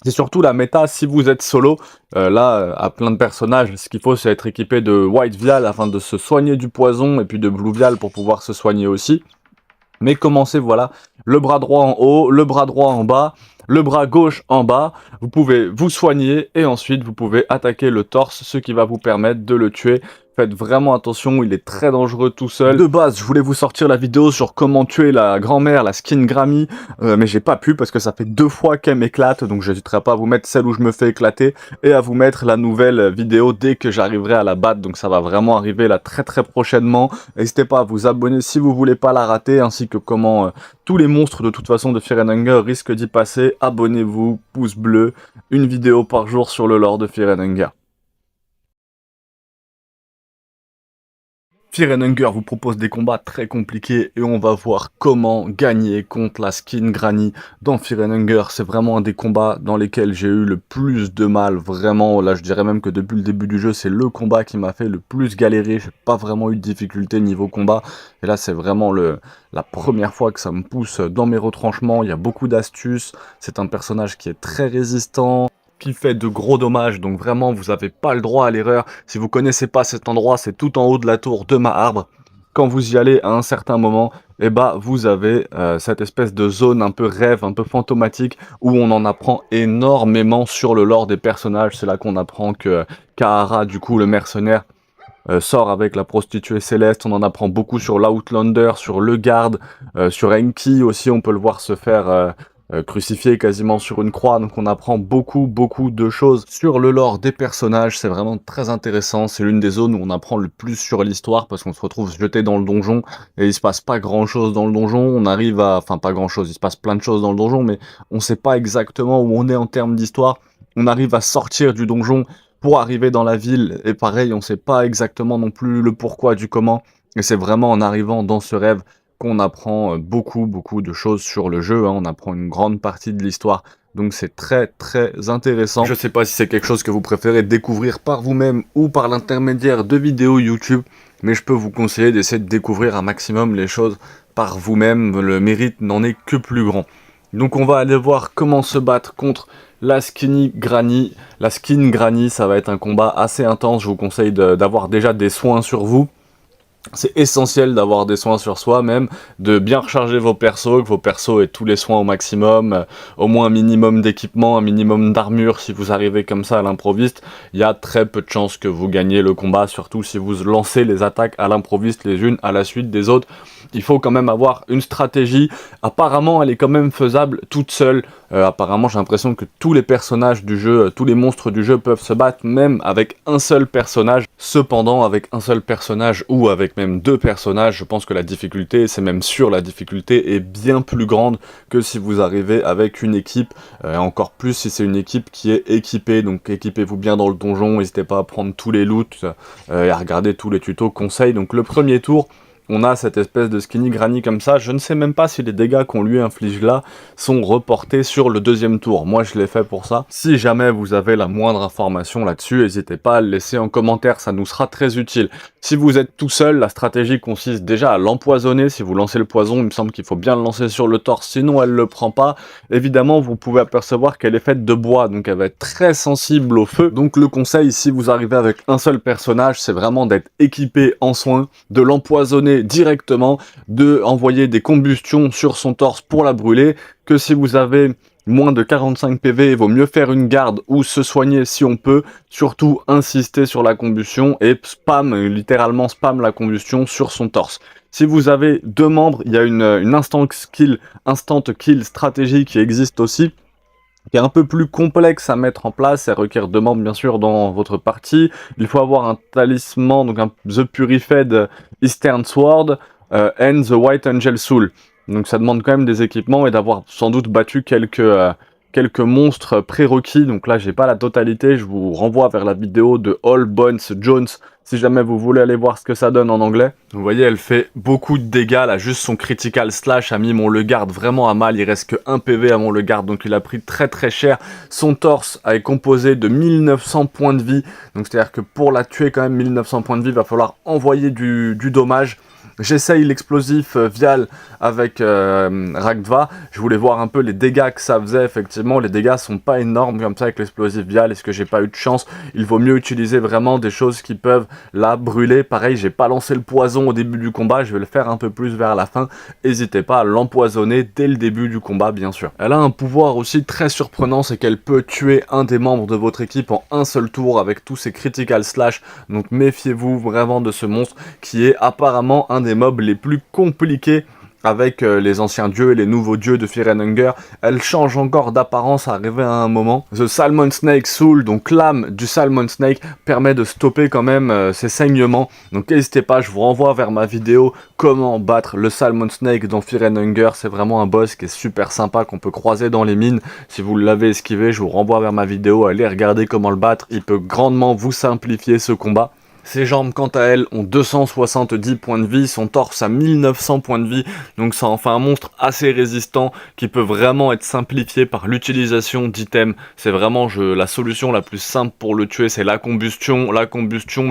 C'est surtout la méta, si vous êtes solo, à plein de personnages, ce qu'il faut c'est être équipé de White Vial afin de se soigner du poison, et puis de Blue Vial pour pouvoir se soigner aussi. Mais commencez, voilà, le bras droit en haut, le bras droit en bas, le bras gauche en bas, vous pouvez vous soigner, et ensuite vous pouvez attaquer le torse, ce qui va vous permettre de le tuer. Faites vraiment attention, il est très dangereux tout seul. De base, je voulais vous sortir la vidéo sur comment tuer la grand-mère, la skin Grammy, mais j'ai pas pu parce que ça fait 2 fois qu'elle m'éclate, donc j'hésiterai pas à vous mettre celle où je me fais éclater et à vous mettre la nouvelle vidéo dès que j'arriverai à la battre, donc ça va vraiment arriver là très prochainement. N'hésitez pas à vous abonner si vous voulez pas la rater, ainsi que comment tous les monstres de toute façon de Fear and Hunger risquent d'y passer. Abonnez-vous, pouce bleu, une vidéo par jour sur le lore de Fear and Hunger. Fear and Hunger vous propose des combats très compliqués et on va voir comment gagner contre la skin Granny dans Fear and Hunger. C'est vraiment un des combats dans lesquels j'ai eu le plus de mal, vraiment. Là je dirais même que depuis le début du jeu c'est le combat qui m'a fait le plus galérer. J'ai pas vraiment eu de difficulté niveau combat et là c'est vraiment la première fois que ça me pousse dans mes retranchements. Il y a beaucoup d'astuces, c'est un personnage qui est très résistant, qui fait de gros dommages, donc vraiment vous n'avez pas le droit à l'erreur. Si vous connaissez pas cet endroit, c'est tout en haut de la tour de ma arbre. Quand vous y allez à un certain moment, et bah vous avez cette espèce de zone un peu rêve, un peu fantomatique, où on en apprend énormément sur le lore des personnages. C'est là qu'on apprend que Kahara, du coup le mercenaire, sort avec la prostituée Céleste. On en apprend beaucoup sur l'Outlander, sur le garde, sur Enki aussi, on peut le voir se faire crucifié quasiment sur une croix, donc on apprend beaucoup de choses sur le lore des personnages. C'est vraiment très intéressant, c'est l'une des zones où on apprend le plus sur l'histoire, parce qu'on se retrouve jeté dans le donjon, et il se passe pas grand chose dans le donjon, on arrive à... Enfin pas grand chose, il se passe plein de choses dans le donjon, mais on sait pas exactement où on est en termes d'histoire. On arrive à sortir du donjon pour arriver dans la ville, et pareil, on sait pas exactement non plus le pourquoi du comment, et c'est vraiment en arrivant dans ce rêve qu'on apprend beaucoup de choses sur le jeu, hein. On apprend une grande partie de l'histoire, donc c'est très intéressant. Je sais pas si c'est quelque chose que vous préférez découvrir par vous-même ou par l'intermédiaire de vidéos YouTube, mais je peux vous conseiller d'essayer de découvrir un maximum les choses par vous-même, le mérite n'en est que plus grand. Donc on va aller voir comment se battre contre la skin Granny. La skin Granny, ça va être un combat assez intense, je vous conseille d'avoir déjà des soins sur vous. C'est essentiel d'avoir des soins sur soi même, de bien recharger vos persos, que vos persos aient tous les soins au maximum, au moins un minimum d'équipement, un minimum d'armure. Si vous arrivez comme ça à l'improviste, il y a très peu de chances que vous gagnez le combat, surtout si vous lancez les attaques à l'improviste les unes à la suite des autres. Il faut quand même avoir une stratégie. Apparemment elle est quand même faisable toute seule. Apparemment j'ai l'impression que tous les personnages du jeu, tous les monstres du jeu peuvent se battre même avec un seul personnage. Cependant avec un seul personnage ou avec même 2 personnages, je pense que la difficulté, c'est même sûr, la difficulté est bien plus grande que si vous arrivez avec une équipe, encore plus si c'est une équipe qui est équipée. Donc équipez-vous bien dans le donjon, n'hésitez pas à prendre tous les loots et à regarder tous les tutos conseils. Donc le premier tour, on a cette espèce de skinny granny comme ça. Je ne sais même pas si les dégâts qu'on lui inflige là sont reportés sur le deuxième tour. Moi, je l'ai fait pour ça. Si jamais vous avez la moindre information là-dessus, n'hésitez pas à le laisser en commentaire, ça nous sera très utile. Si vous êtes tout seul, la stratégie consiste déjà à l'empoisonner. Si vous lancez le poison, il me semble qu'il faut bien le lancer sur le torse, sinon elle le prend pas. Évidemment, vous pouvez apercevoir qu'elle est faite de bois, donc elle va être très sensible au feu. Donc le conseil, si vous arrivez avec un seul personnage, c'est vraiment d'être équipé en soins, de l'empoisonner directement, de envoyer des combustions sur son torse pour la brûler, que si vous avez moins de 45 PV, il vaut mieux faire une garde ou se soigner si on peut, surtout insister sur la combustion et littéralement spam la combustion sur son torse. Si vous avez 2 membres, il y a une instant kill stratégie qui existe aussi, qui est un peu plus complexe à mettre en place. Elle requiert 2 membres bien sûr dans votre partie. Il faut avoir un talisman, donc un The Purified Eastern Sword and the White Angel Soul. Donc ça demande quand même des équipements et d'avoir sans doute battu quelques monstres prérequis. Donc là j'ai pas la totalité, je vous renvoie vers la vidéo de All Bones Jones si jamais vous voulez aller voir ce que ça donne en anglais. Vous voyez, elle fait beaucoup de dégâts là, juste son critical slash a mis mon Legarde vraiment à mal. Il reste que 1 PV à mon Legarde, donc il a pris très très cher. Son torse est composé de 1900 points de vie, donc c'est à dire que pour la tuer quand même 1900 points de vie, il va falloir envoyer du dommage. J'essaye l'explosif Vial avec Ragdva. Je voulais voir un peu les dégâts que ça faisait. Effectivement, les dégâts sont pas énormes comme ça avec l'explosif Vial. Est-ce que j'ai pas eu de chance? Il vaut mieux utiliser vraiment des choses qui peuvent la brûler. Pareil, j'ai pas lancé le poison au début du combat. Je vais le faire un peu plus vers la fin. N'hésitez pas à l'empoisonner dès le début du combat, bien sûr. Elle a un pouvoir aussi très surprenant, c'est qu'elle peut tuer un des membres de votre équipe en un seul tour avec tous ses critical slash. Donc méfiez-vous vraiment de ce monstre qui est apparemment un des mobs les plus compliqués avec les anciens dieux et les nouveaux dieux de Fear and Hunger. Elle change encore d'apparence arrivé à un moment. The Salmon Snake Soul, donc l'âme du Salmon Snake, permet de stopper quand même ses saignements. Donc n'hésitez pas, je vous renvoie vers ma vidéo comment battre le Salmon Snake dans Fear and Hunger. C'est vraiment un boss qui est super sympa, qu'on peut croiser dans les mines. Si vous l'avez esquivé, je vous renvoie vers ma vidéo, allez regarder comment le battre. Il peut grandement vous simplifier ce combat. Ses jambes, quant à elles, ont 270 points de vie, son torse a 1900 points de vie, donc ça en fait un monstre assez résistant qui peut vraiment être simplifié par l'utilisation d'items. C'est vraiment la solution la plus simple pour le tuer, c'est la combustion,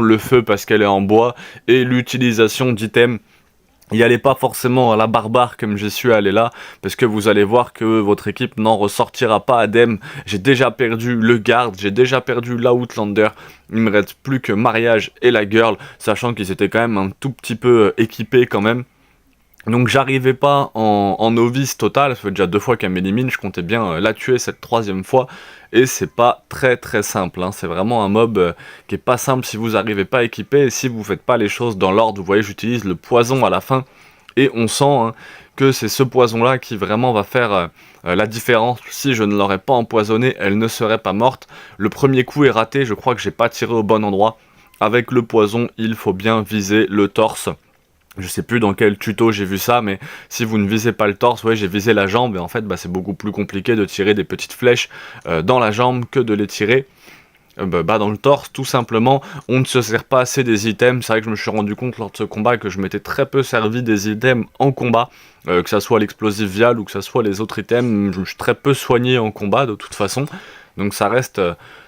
le feu parce qu'elle est en bois, et l'utilisation d'items. Y allez pas forcément à la barbare comme j'y suis allé là, parce que vous allez voir que votre équipe n'en ressortira pas indemne. J'ai déjà perdu le garde, j'ai déjà perdu l'Outlander, il me reste plus que Mariage et la girl, sachant qu'ils étaient quand même un tout petit peu équipés quand même. Donc j'arrivais pas en novice total, ça fait déjà 2 fois qu'elle m'élimine, je comptais bien la tuer cette 3e fois, et c'est pas très très simple, hein. C'est vraiment un mob qui est pas simple si vous arrivez pas équipé, et si vous faites pas les choses dans l'ordre. Vous voyez, j'utilise le poison à la fin, et on sent hein, que c'est ce poison là qui vraiment va faire la différence. Si je ne l'aurais pas empoisonné, elle ne serait pas morte. Le premier coup est raté, je crois que j'ai pas tiré au bon endroit. Avec le poison, il faut bien viser le torse. Je sais plus dans quel tuto j'ai vu ça, mais si vous ne visez pas le torse, ouais, j'ai visé la jambe, et en fait, c'est beaucoup plus compliqué de tirer des petites flèches dans la jambe que de les tirer dans le torse, tout simplement. On ne se sert pas assez des items. C'est vrai que je me suis rendu compte lors de ce combat que je m'étais très peu servi des items en combat, que ça soit l'explosif vial ou que ça soit les autres items. Je me suis très peu soigné en combat de toute façon, donc ça reste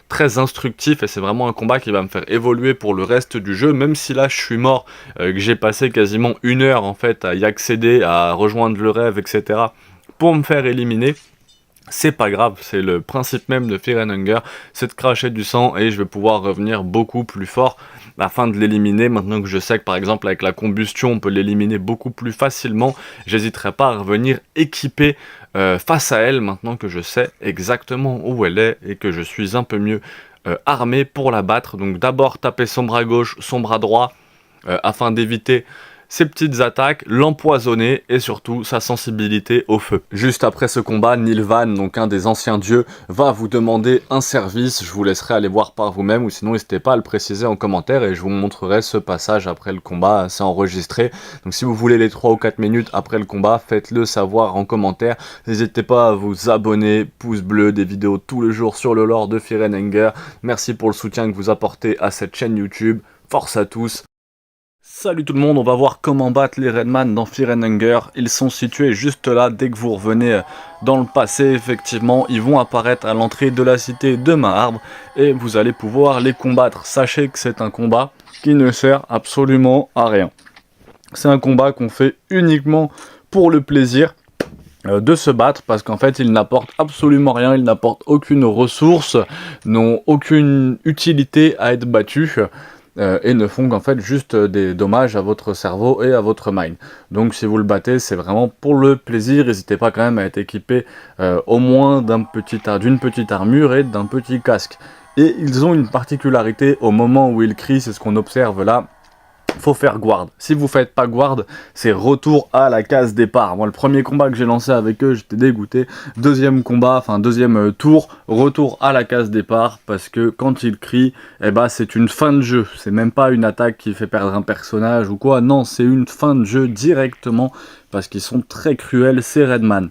très instructif, et c'est vraiment un combat qui va me faire évoluer pour le reste du jeu, même si là je suis mort, que j'ai passé quasiment 1 heure en fait à y accéder, à rejoindre le rêve, etc. pour me faire éliminer. C'est pas grave, c'est le principe même de Fear and Hunger, c'est de cracher du sang, et je vais pouvoir revenir beaucoup plus fort afin de l'éliminer. Maintenant que je sais que par exemple avec la combustion on peut l'éliminer beaucoup plus facilement, j'hésiterai pas à revenir équipé face à elle, maintenant que je sais exactement où elle est et que je suis un peu mieux armé pour la battre. Donc d'abord taper son bras gauche, son bras droit, afin d'éviter ses petites attaques, l'empoisonner et surtout sa sensibilité au feu. Juste après ce combat, Nilvan, donc un des anciens dieux, va vous demander un service. Je vous laisserai aller voir par vous-même, ou sinon n'hésitez pas à le préciser en commentaire et je vous montrerai ce passage après le combat, c'est enregistré. Donc si vous voulez les 3 ou 4 minutes après le combat, faites-le savoir en commentaire. N'hésitez pas à vous abonner, pouce bleu, des vidéos tous les jours sur le lore de Fear and Hunger. Merci pour le soutien que vous apportez à cette chaîne YouTube. Force à tous. Salut tout le monde, on va voir comment battre les Redman dans Fear and Hunger. Ils sont situés juste là, dès que vous revenez dans le passé, effectivement, ils vont apparaître à l'entrée de la cité de Maharb et vous allez pouvoir les combattre. Sachez que c'est un combat qui ne sert absolument à rien. C'est un combat qu'on fait uniquement pour le plaisir de se battre, parce qu'en fait ils n'apportent absolument rien, ils n'apportent aucune ressource, n'ont aucune utilité à être battus. Et ne font qu'en fait juste des dommages à votre cerveau et à votre mind. Donc si vous le battez, c'est vraiment pour le plaisir. N'hésitez pas quand même à être équipé au moins d'une petite armure et d'un petit casque. Et ils ont une particularité au moment où ils crient, c'est ce qu'on observe là. Faut faire guard. Si vous faites pas guard, c'est retour à la case départ. Moi, le premier combat que j'ai lancé avec eux, j'étais dégoûté. Deuxième tour, retour à la case départ, parce que quand ils crient, eh ben, c'est une fin de jeu. C'est même pas une attaque qui fait perdre un personnage ou quoi. Non, c'est une fin de jeu directement, parce qu'ils sont très cruels, ces Redman.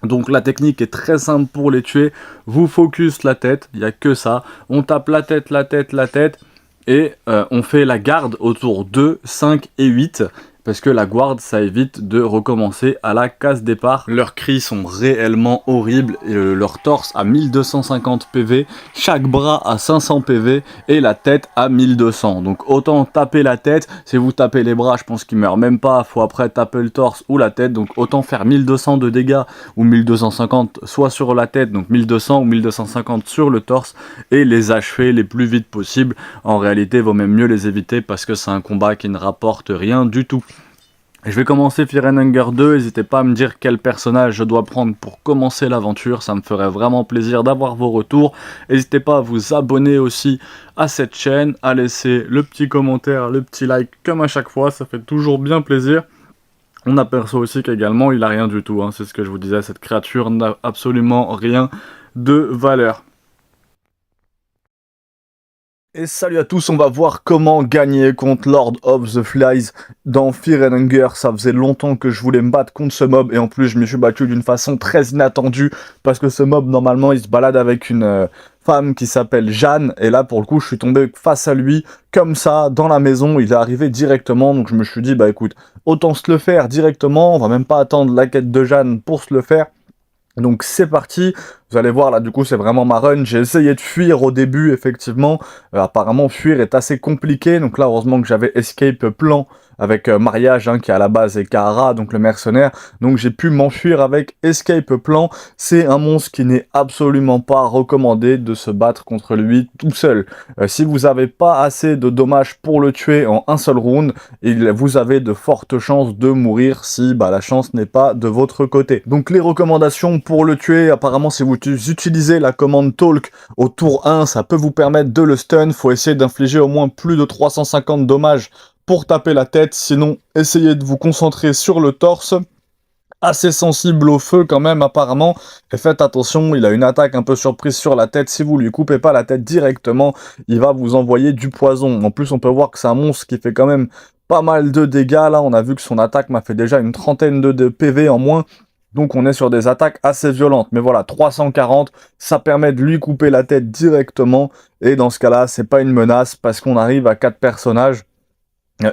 Donc la technique est très simple pour les tuer. Vous focus la tête, il n'y a que ça. On tape la tête, et on fait la garde autour 2, 5 et 8, parce que la garde, ça évite de recommencer à la case départ. Leurs cris sont réellement horribles, et leur torse à 1250 PV, chaque bras à 500 PV, et la tête à 1200. Donc autant taper la tête, si vous tapez les bras, je pense qu'ils meurent même pas, faut après taper le torse ou la tête, donc autant faire 1200 de dégâts, ou 1250, soit sur la tête, donc 1200 ou 1250 sur le torse, et les achever les plus vite possible. En réalité, vaut même mieux les éviter, parce que c'est un combat qui ne rapporte rien du tout. Je vais commencer Fear and Hunger 2, n'hésitez pas à me dire quel personnage je dois prendre pour commencer l'aventure, ça me ferait vraiment plaisir d'avoir vos retours. N'hésitez pas à vous abonner aussi à cette chaîne, à laisser le petit commentaire, le petit like comme à chaque fois, ça fait toujours bien plaisir. On aperçoit aussi qu'également il a rien du tout, hein. C'est ce que je vous disais, cette créature n'a absolument rien de valeur. Et salut à tous, on va voir comment gagner contre Lord of the Flies dans Fear and Hunger. Ça faisait longtemps que je voulais me battre contre ce mob, et en plus je me suis battu d'une façon très inattendue, parce que ce mob normalement il se balade avec une femme qui s'appelle Jeanne, et là pour le coup je suis tombé face à lui comme ça dans la maison, il est arrivé directement, donc je me suis dit bah écoute, autant se le faire directement, on va même pas attendre la quête de Jeanne pour se le faire. Donc c'est parti, vous allez voir là du coup c'est vraiment ma run, j'ai essayé de fuir au début effectivement, apparemment fuir est assez compliqué, donc là heureusement que j'avais escape plan avec Mariage qui à la base est Kahara, donc le mercenaire, donc j'ai pu m'enfuir avec escape plan. C'est un monstre qui n'est absolument pas recommandé de se battre contre lui tout seul. Si vous n'avez pas assez de dommages pour le tuer en un seul round, vous avez de fortes chances de mourir si la chance n'est pas de votre côté. Donc les recommandations pour le tuer, apparemment si vous utilisez la commande Talk au tour 1, ça peut vous permettre de le stun. Faut essayer d'infliger au moins plus de 350 dommages pour taper la tête, sinon essayez de vous concentrer sur le torse. Assez sensible au feu quand même apparemment, et faites attention, il a une attaque un peu surprise sur la tête. Si vous lui coupez pas la tête directement, il va vous envoyer du poison. En plus on peut voir que c'est un monstre qui fait quand même pas mal de dégâts. Là on a vu que son attaque m'a fait déjà une trentaine de PV en moins, donc on est sur des attaques assez violentes. Mais voilà, 340, ça permet de lui couper la tête directement, et dans ce cas là c'est pas une menace, parce qu'on arrive à 4 personnages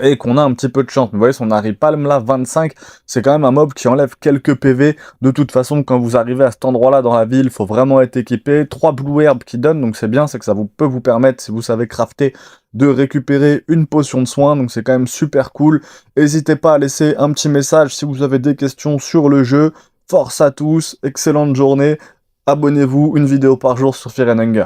et qu'on a un petit peu de chance. Mais vous voyez, son Harry Palm là, 25, c'est quand même un mob qui enlève quelques PV. De toute façon, quand vous arrivez à cet endroit là dans la ville, il faut vraiment être équipé. 3 Blue Herb qui donnent, donc c'est bien, c'est que ça peut vous permettre, si vous savez crafter, de récupérer une potion de soin, donc c'est quand même super cool. N'hésitez pas à laisser un petit message si vous avez des questions sur le jeu. Force à tous, excellente journée, abonnez-vous, une vidéo par jour sur Fear and Hunger.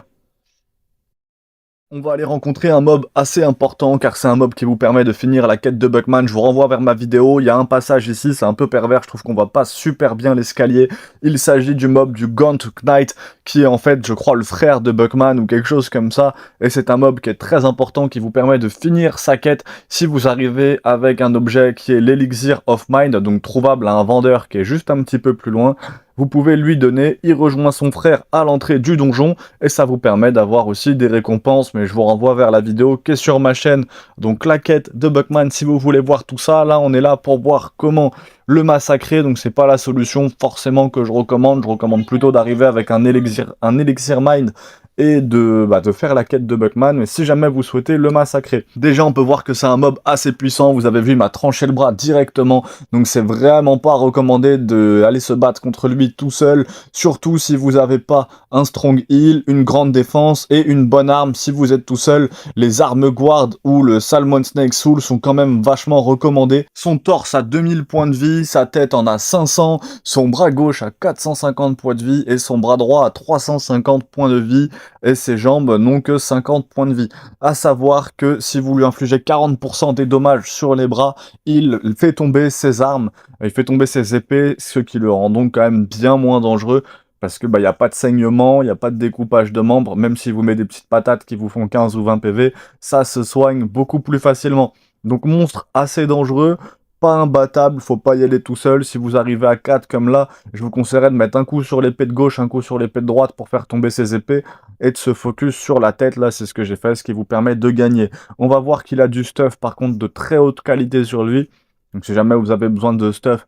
On va aller rencontrer un mob assez important, car c'est un mob qui vous permet de finir la quête de Buckman. Je vous renvoie vers ma vidéo, il y a un passage ici, c'est un peu pervers, je trouve qu'on voit pas super bien l'escalier. Il s'agit du mob du Gaunt Knight, qui est en fait, je crois, le frère de Buckman ou quelque chose comme ça. Et c'est un mob qui est très important, qui vous permet de finir sa quête si vous arrivez avec un objet qui est l'Elixir of Mind, donc trouvable à un vendeur qui est juste un petit peu plus loin. Vous pouvez lui donner, il rejoint son frère à l'entrée du donjon, et ça vous permet d'avoir aussi des récompenses, mais je vous renvoie vers la vidéo qui est sur ma chaîne, donc la quête de Buckman si vous voulez voir tout ça. Là on est là pour voir comment le massacrer, donc c'est pas la solution forcément que je recommande plutôt d'arriver avec un élixir mind et de faire la quête de Buckman, mais si jamais vous souhaitez le massacrer. Déjà, on peut voir que c'est un mob assez puissant, vous avez vu, il m'a tranché le bras directement, donc c'est vraiment pas recommandé d'aller se battre contre lui tout seul, surtout si vous n'avez pas un strong heal, une grande défense et une bonne arme. Si vous êtes tout seul, les armes guard ou le Salmon Snake Soul sont quand même vachement recommandés. Son torse a 2000 points de vie, sa tête en a 500, son bras gauche a 450 points de vie et son bras droit a 350 points de vie. Et ses jambes n'ont que 50 points de vie. À savoir que si vous lui infligez 40% des dommages sur les bras, il fait tomber ses armes, il fait tomber ses épées, ce qui le rend donc quand même bien moins dangereux, parce que y a pas de saignement, il n'y a pas de découpage de membres, même si vous mettez des petites patates qui vous font 15 ou 20 PV, ça se soigne beaucoup plus facilement. Donc monstre assez dangereux, pas imbattable, faut pas y aller tout seul. Si vous arrivez à 4 comme là, je vous conseillerais de mettre un coup sur l'épée de gauche, un coup sur l'épée de droite pour faire tomber ses épées, et de se focus sur la tête. Là, c'est ce que j'ai fait, ce qui vous permet de gagner. On va voir qu'il a du stuff, par contre, de très haute qualité sur lui. Donc si jamais vous avez besoin de stuff,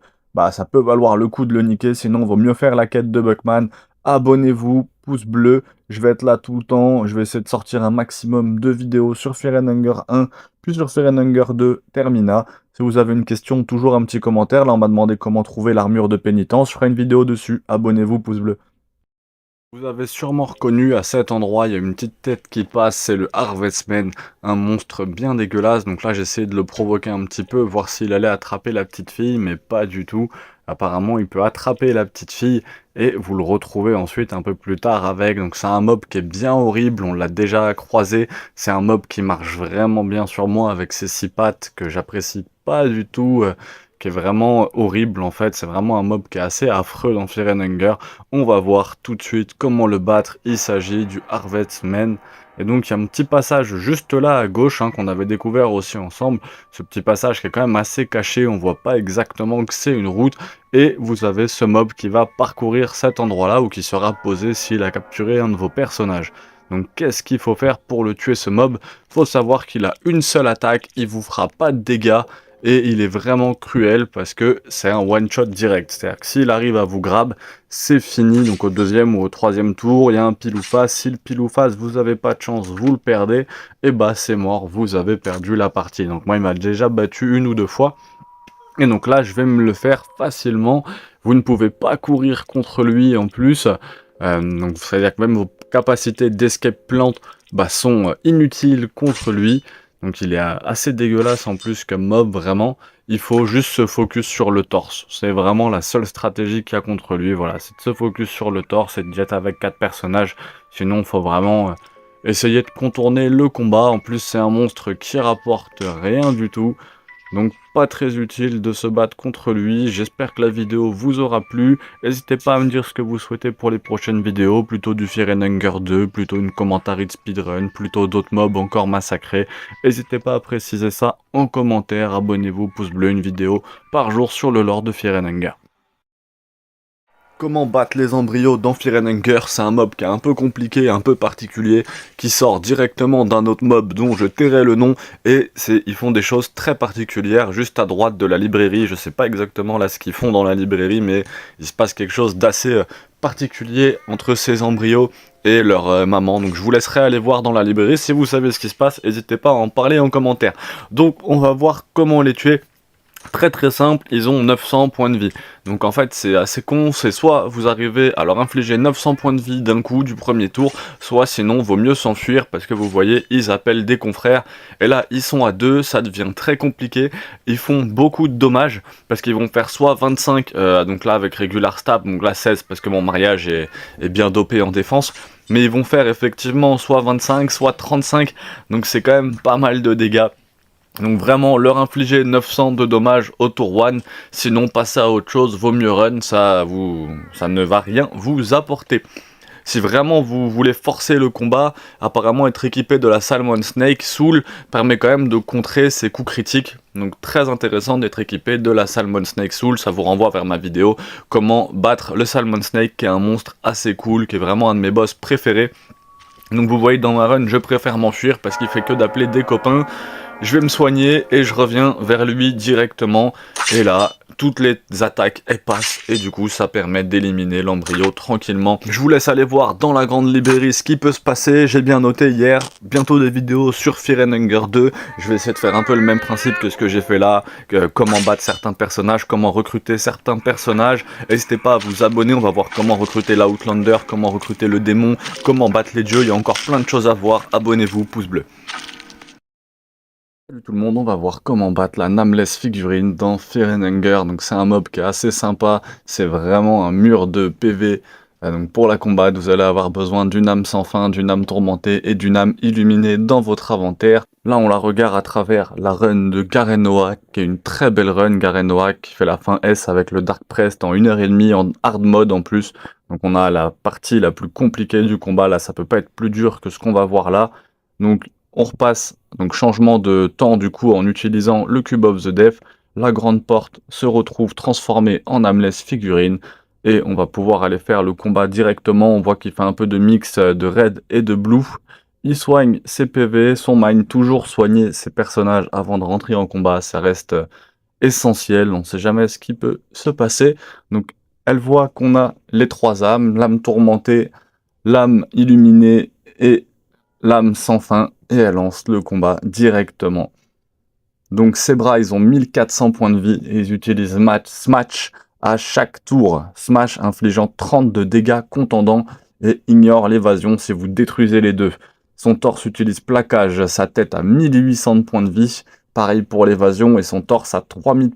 ça peut valoir le coup de le niquer. Sinon, il vaut mieux faire la quête de Buckman. Abonnez-vous, pouce bleu. Je vais être là tout le temps. Je vais essayer de sortir un maximum de vidéos sur Fear and Hunger 1, puis sur Fear and Hunger 2 Termina. Si vous avez une question, toujours un petit commentaire. Là, on m'a demandé comment trouver l'armure de pénitence. Je ferai une vidéo dessus. Abonnez-vous, pouce bleu. Vous avez sûrement reconnu à cet endroit, il y a une petite tête qui passe, c'est le Harvestman, un monstre bien dégueulasse. Donc là, j'essaie de le provoquer un petit peu, voir s'il allait attraper la petite fille, mais pas du tout. Apparemment, il peut attraper la petite fille et vous le retrouvez ensuite un peu plus tard avec. Donc c'est un mob qui est bien horrible, on l'a déjà croisé. C'est un mob qui marche vraiment bien sur moi avec ses 6 pattes que j'apprécie pas du tout. Qui est vraiment horrible en fait, c'est vraiment un mob qui est assez affreux dans Fear and Hunger. On va voir tout de suite comment le battre, il s'agit du Harvestman. Et donc il y a un petit passage juste là à gauche qu'on avait découvert aussi ensemble. Ce petit passage qui est quand même assez caché, on voit pas exactement que c'est une route. Et vous avez ce mob qui va parcourir cet endroit là ou qui sera posé s'il a capturé un de vos personnages. Donc qu'est-ce qu'il faut faire pour le tuer ce mob? Faut savoir qu'il a une seule attaque, il vous fera pas de dégâts. Et il est vraiment cruel parce que c'est un one-shot direct. C'est-à-dire que s'il arrive à vous grab, c'est fini. Donc au deuxième ou au troisième tour, il y a un pile ou face. Si le pile ou face, vous n'avez pas de chance, vous le perdez. Et c'est mort, vous avez perdu la partie. Donc moi, il m'a déjà battu 1 ou 2 fois. Et donc là, je vais me le faire facilement. Vous ne pouvez pas courir contre lui en plus. Donc c'est-à-dire que même vos capacités d'escape plant sont inutiles contre lui. Donc il est assez dégueulasse en plus comme mob, vraiment. Il faut juste se focus sur le torse. C'est vraiment la seule stratégie qu'il y a contre lui. Voilà, c'est de se focus sur le torse et de jet avec 4 personnages. Sinon, il faut vraiment essayer de contourner le combat. En plus, c'est un monstre qui rapporte rien du tout. Donc pas très utile de se battre contre lui. J'espère que la vidéo vous aura plu. N'hésitez pas à me dire ce que vous souhaitez pour les prochaines vidéos. Plutôt du Fear and Hunger 2, plutôt une commentaire de speedrun, plutôt d'autres mobs encore massacrés. N'hésitez pas à préciser ça en commentaire. Abonnez-vous, pouce bleu, une vidéo par jour sur le lore de Fear and Hunger. Comment battre les embryos dans Fear and Hunger? C'est un mob qui est un peu compliqué, un peu particulier, qui sort directement d'un autre mob dont je tairai le nom, et ils font des choses très particulières juste à droite de la librairie. Je sais pas exactement là ce qu'ils font dans la librairie, mais il se passe quelque chose d'assez particulier entre ces embryos et leur maman. Donc je vous laisserai aller voir dans la librairie. Si vous savez ce qui se passe, n'hésitez pas à en parler en commentaire. Donc on va voir comment les tuer. Très très simple, ils ont 900 points de vie. Donc en fait c'est assez con, c'est soit vous arrivez à leur infliger 900 points de vie d'un coup du premier tour, soit sinon vaut mieux s'enfuir parce que vous voyez ils appellent des confrères. Et là ils sont à 2, ça devient très compliqué, ils font beaucoup de dommages parce qu'ils vont faire soit 25, donc là avec Regular Stab, donc là 16 parce que mon mariage est bien dopé en défense. Mais ils vont faire effectivement soit 25, soit 35, donc c'est quand même pas mal de dégâts. Donc vraiment leur infliger 900 de dommages au tour 1, sinon passer à autre chose, vaut mieux run, ça ne va rien vous apporter. Si vraiment vous voulez forcer le combat, apparemment être équipé de la Salmon Snake Soul permet quand même de contrer ses coups critiques. Donc très intéressant d'être équipé de la Salmon Snake Soul, ça vous renvoie vers ma vidéo comment battre le Salmon Snake qui est un monstre assez cool, qui est vraiment un de mes boss préférés. Donc vous voyez dans ma run, je préfère m'enfuir parce qu'il fait que d'appeler des copains. Je vais me soigner et je reviens vers lui directement. Et là, toutes les attaques, elles passent. Et du coup, ça permet d'éliminer l'embryo tranquillement. Je vous laisse aller voir dans la grande librairie ce qui peut se passer. J'ai bien noté hier. Bientôt des vidéos sur Fear and Hunger 2. Je vais essayer de faire un peu le même principe que ce que j'ai fait là. Comment battre certains personnages, comment recruter certains personnages. N'hésitez pas à vous abonner. On va voir comment recruter l'Outlander, comment recruter le démon, comment battre les dieux. Il y a encore plein de choses à voir. Abonnez-vous, pouce bleu. Salut tout le monde, on va voir comment battre la Nameless Figurine dans Fear and Hunger. Donc c'est un mob qui est assez sympa, c'est vraiment un mur de PV. Donc pour la combattre, vous allez avoir besoin d'une âme sans fin, d'une âme tourmentée et d'une âme illuminée dans votre inventaire. Là on la regarde à travers la run de Garenoa, qui est une très belle run. Garenoa qui fait la fin S avec le Dark Prest en 1h30 en hard mode en plus. Donc on a la partie la plus compliquée du combat, là ça peut pas être plus dur que ce qu'on va voir là. Donc on repasse, donc changement de temps du coup en utilisant le Cube of the Death. La grande porte se retrouve transformée en Nameless Figurine. Et on va pouvoir aller faire le combat directement. On voit qu'il fait un peu de mix de red et de blue. Il soigne ses PV, son mine, toujours soigner ses personnages avant de rentrer en combat. Ça reste essentiel, on ne sait jamais ce qui peut se passer. Donc elle voit qu'on a les trois âmes, l'âme tourmentée, l'âme illuminée et l'âme sans fin, et elle lance le combat directement. Donc ces bras, ils ont 1400 points de vie, et ils utilisent Smash à chaque tour. Smash infligeant 30 de dégâts contendants, et ignore l'évasion si vous détruisez les deux. Son torse utilise plaquage, sa tête à 1800 points de vie, pareil pour l'évasion, et son torse à 3000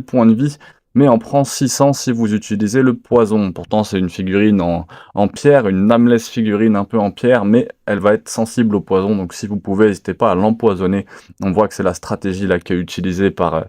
points de vie, mais en prend 600 si vous utilisez le poison. Pourtant c'est une figurine en pierre, une Nameless figurine un peu en pierre, mais elle va être sensible au poison, donc si vous pouvez, n'hésitez pas à l'empoisonner. On voit que c'est la stratégie là qui est utilisée par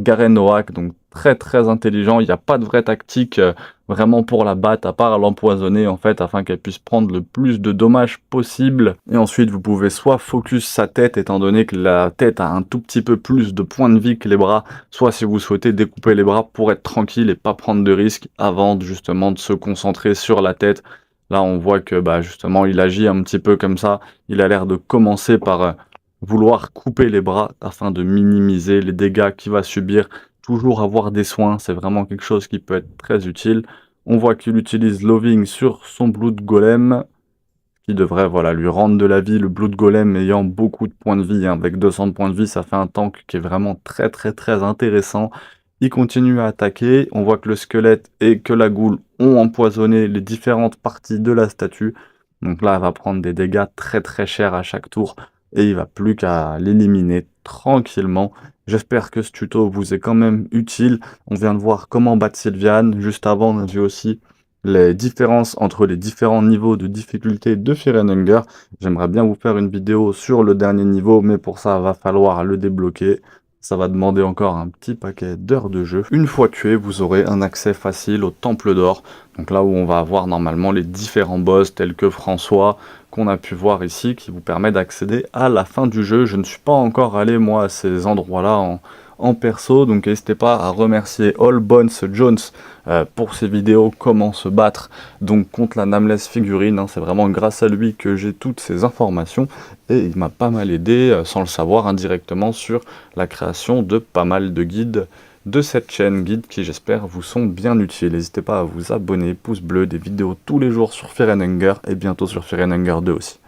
Garen Noak, donc très très intelligent. Il n'y a pas de vraie tactique vraiment pour la battre, à part l'empoisonner en fait, afin qu'elle puisse prendre le plus de dommages possible. Et ensuite vous pouvez soit focus sa tête, étant donné que la tête a un tout petit peu plus de points de vie que les bras, soit si vous souhaitez découper les bras pour être tranquille et pas prendre de risques, avant justement de se concentrer sur la tête. Là on voit que justement il agit un petit peu comme ça. Il a l'air de commencer par vouloir couper les bras afin de minimiser les dégâts qu'il va subir. Toujours avoir des soins, c'est vraiment quelque chose qui peut être très utile. On voit qu'il utilise Loving sur son Blood Golem, qui devrait lui rendre de la vie. Le Blood Golem ayant beaucoup de points de vie, avec 200 points de vie, ça fait un tank qui est vraiment très très très intéressant. Il continue à attaquer, on voit que le squelette et que la goule ont empoisonné les différentes parties de la statue. Donc là, elle va prendre des dégâts très très chers à chaque tour, et il va plus qu'à l'éliminer tranquillement. J'espère que ce tuto vous est quand même utile. On vient de voir comment battre Sylviane. Juste avant, on a vu aussi les différences entre les différents niveaux de difficulté de Fear and Hunger. J'aimerais bien vous faire une vidéo sur le dernier niveau, mais pour ça, il va falloir le débloquer. Ça va demander encore un petit paquet d'heures de jeu. Une fois tué, vous aurez un accès facile au Temple d'Or. Donc là où on va avoir normalement les différents boss tels que François, qu'on a pu voir ici, qui vous permet d'accéder à la fin du jeu. Je ne suis pas encore allé moi à ces endroits-là en perso, donc n'hésitez pas à remercier All Bones Jones pour ses vidéos comment se battre donc contre la Nameless figurine. C'est vraiment grâce à lui que j'ai toutes ces informations, et il m'a pas mal aidé sans le savoir indirectement sur la création de pas mal de guides de cette chaîne, guides qui j'espère vous sont bien utiles. N'hésitez pas à vous abonner, pouce bleu, des vidéos tous les jours sur Fear and Hunger, et bientôt sur Fear and Hunger 2 aussi.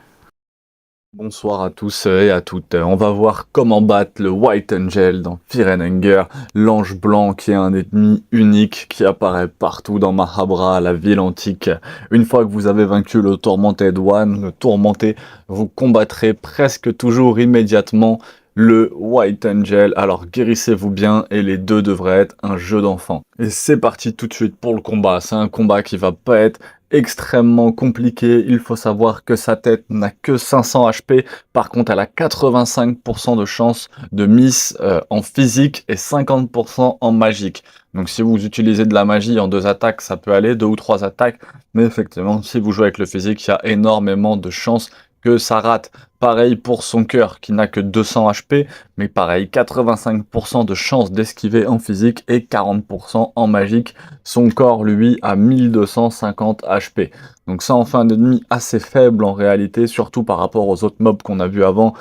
Bonsoir à tous et à toutes. On va voir comment battre le White Angel dans Fear and Hunger, l'ange blanc qui est un ennemi unique qui apparaît partout dans Mahabra, la ville antique. Une fois que vous avez vaincu le Tormented One, le tourmenté, vous combattrez presque toujours immédiatement le White Angel. Alors guérissez-vous bien, et les deux devraient être un jeu d'enfant. Et c'est parti tout de suite pour le combat. C'est un combat qui va pas être extrêmement compliqué. Il faut savoir que sa tête n'a que 500 HP. Par contre, elle a 85% de chance de miss en physique et 50% en magique. Donc si vous utilisez de la magie en 2 attaques, ça peut aller, 2 ou 3 attaques. Mais effectivement, si vous jouez avec le physique, il y a énormément de chances que ça rate. Pareil pour son cœur qui n'a que 200 HP, mais pareil, 85% de chances d'esquiver en physique et 40% en magique. Son corps, lui, a 1250 HP. Donc ça en fait un ennemi assez faible en réalité, surtout par rapport aux autres mobs qu'on a vu avant,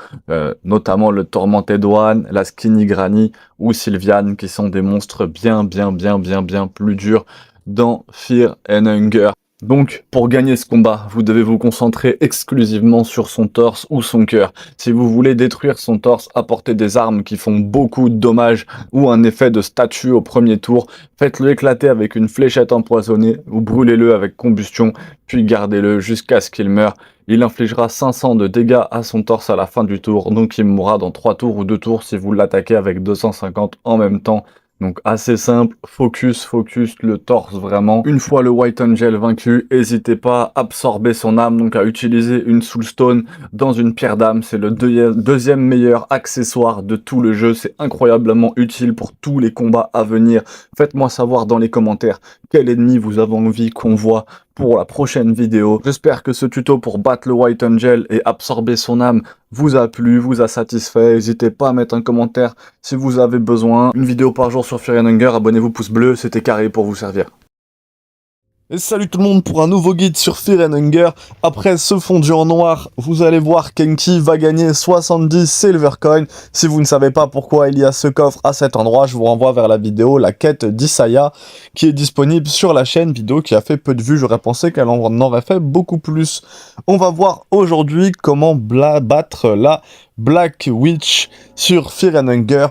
notamment le Tormented One, la Skinny Granny ou Sylviane, qui sont des monstres bien plus durs dans Fear and Hunger. Donc, pour gagner ce combat, vous devez vous concentrer exclusivement sur son torse ou son cœur. Si vous voulez détruire son torse, apportez des armes qui font beaucoup de dommages ou un effet de statue au premier tour. Faites-le éclater avec une fléchette empoisonnée ou brûlez-le avec combustion, puis gardez-le jusqu'à ce qu'il meure. Il infligera 500 de dégâts à son torse à la fin du tour, donc il mourra dans 3 tours ou 2 tours si vous l'attaquez avec 250 en même temps. Donc assez simple, focus le torse vraiment. Une fois le White Angel vaincu, n'hésitez pas à absorber son âme, donc à utiliser une Soulstone dans une pierre d'âme. C'est le deuxième meilleur accessoire de tout le jeu, c'est incroyablement utile pour tous les combats à venir. Faites-moi savoir dans les commentaires quel ennemi vous avez envie qu'on voit pour la prochaine vidéo. J'espère que ce tuto pour battre le White Angel et absorber son âme vous a plu, vous a satisfait. N'hésitez pas à mettre un commentaire si vous avez besoin. Une vidéo par jour sur Fear and Hunger, abonnez-vous, pouce bleu, c'était carré pour vous servir. Et salut tout le monde pour un nouveau guide sur Fear and Hunger. Après ce fondu en noir, vous allez voir qu'Enki va gagner 70 Silver Coin. Si vous ne savez pas pourquoi il y a ce coffre à cet endroit, je vous renvoie vers la vidéo La quête d'Isaiah qui est disponible sur la chaîne, vidéo qui a fait peu de vues. J'aurais pensé qu'elle en aurait fait beaucoup plus. On va voir aujourd'hui comment battre la Black Witch sur Fear and Hunger.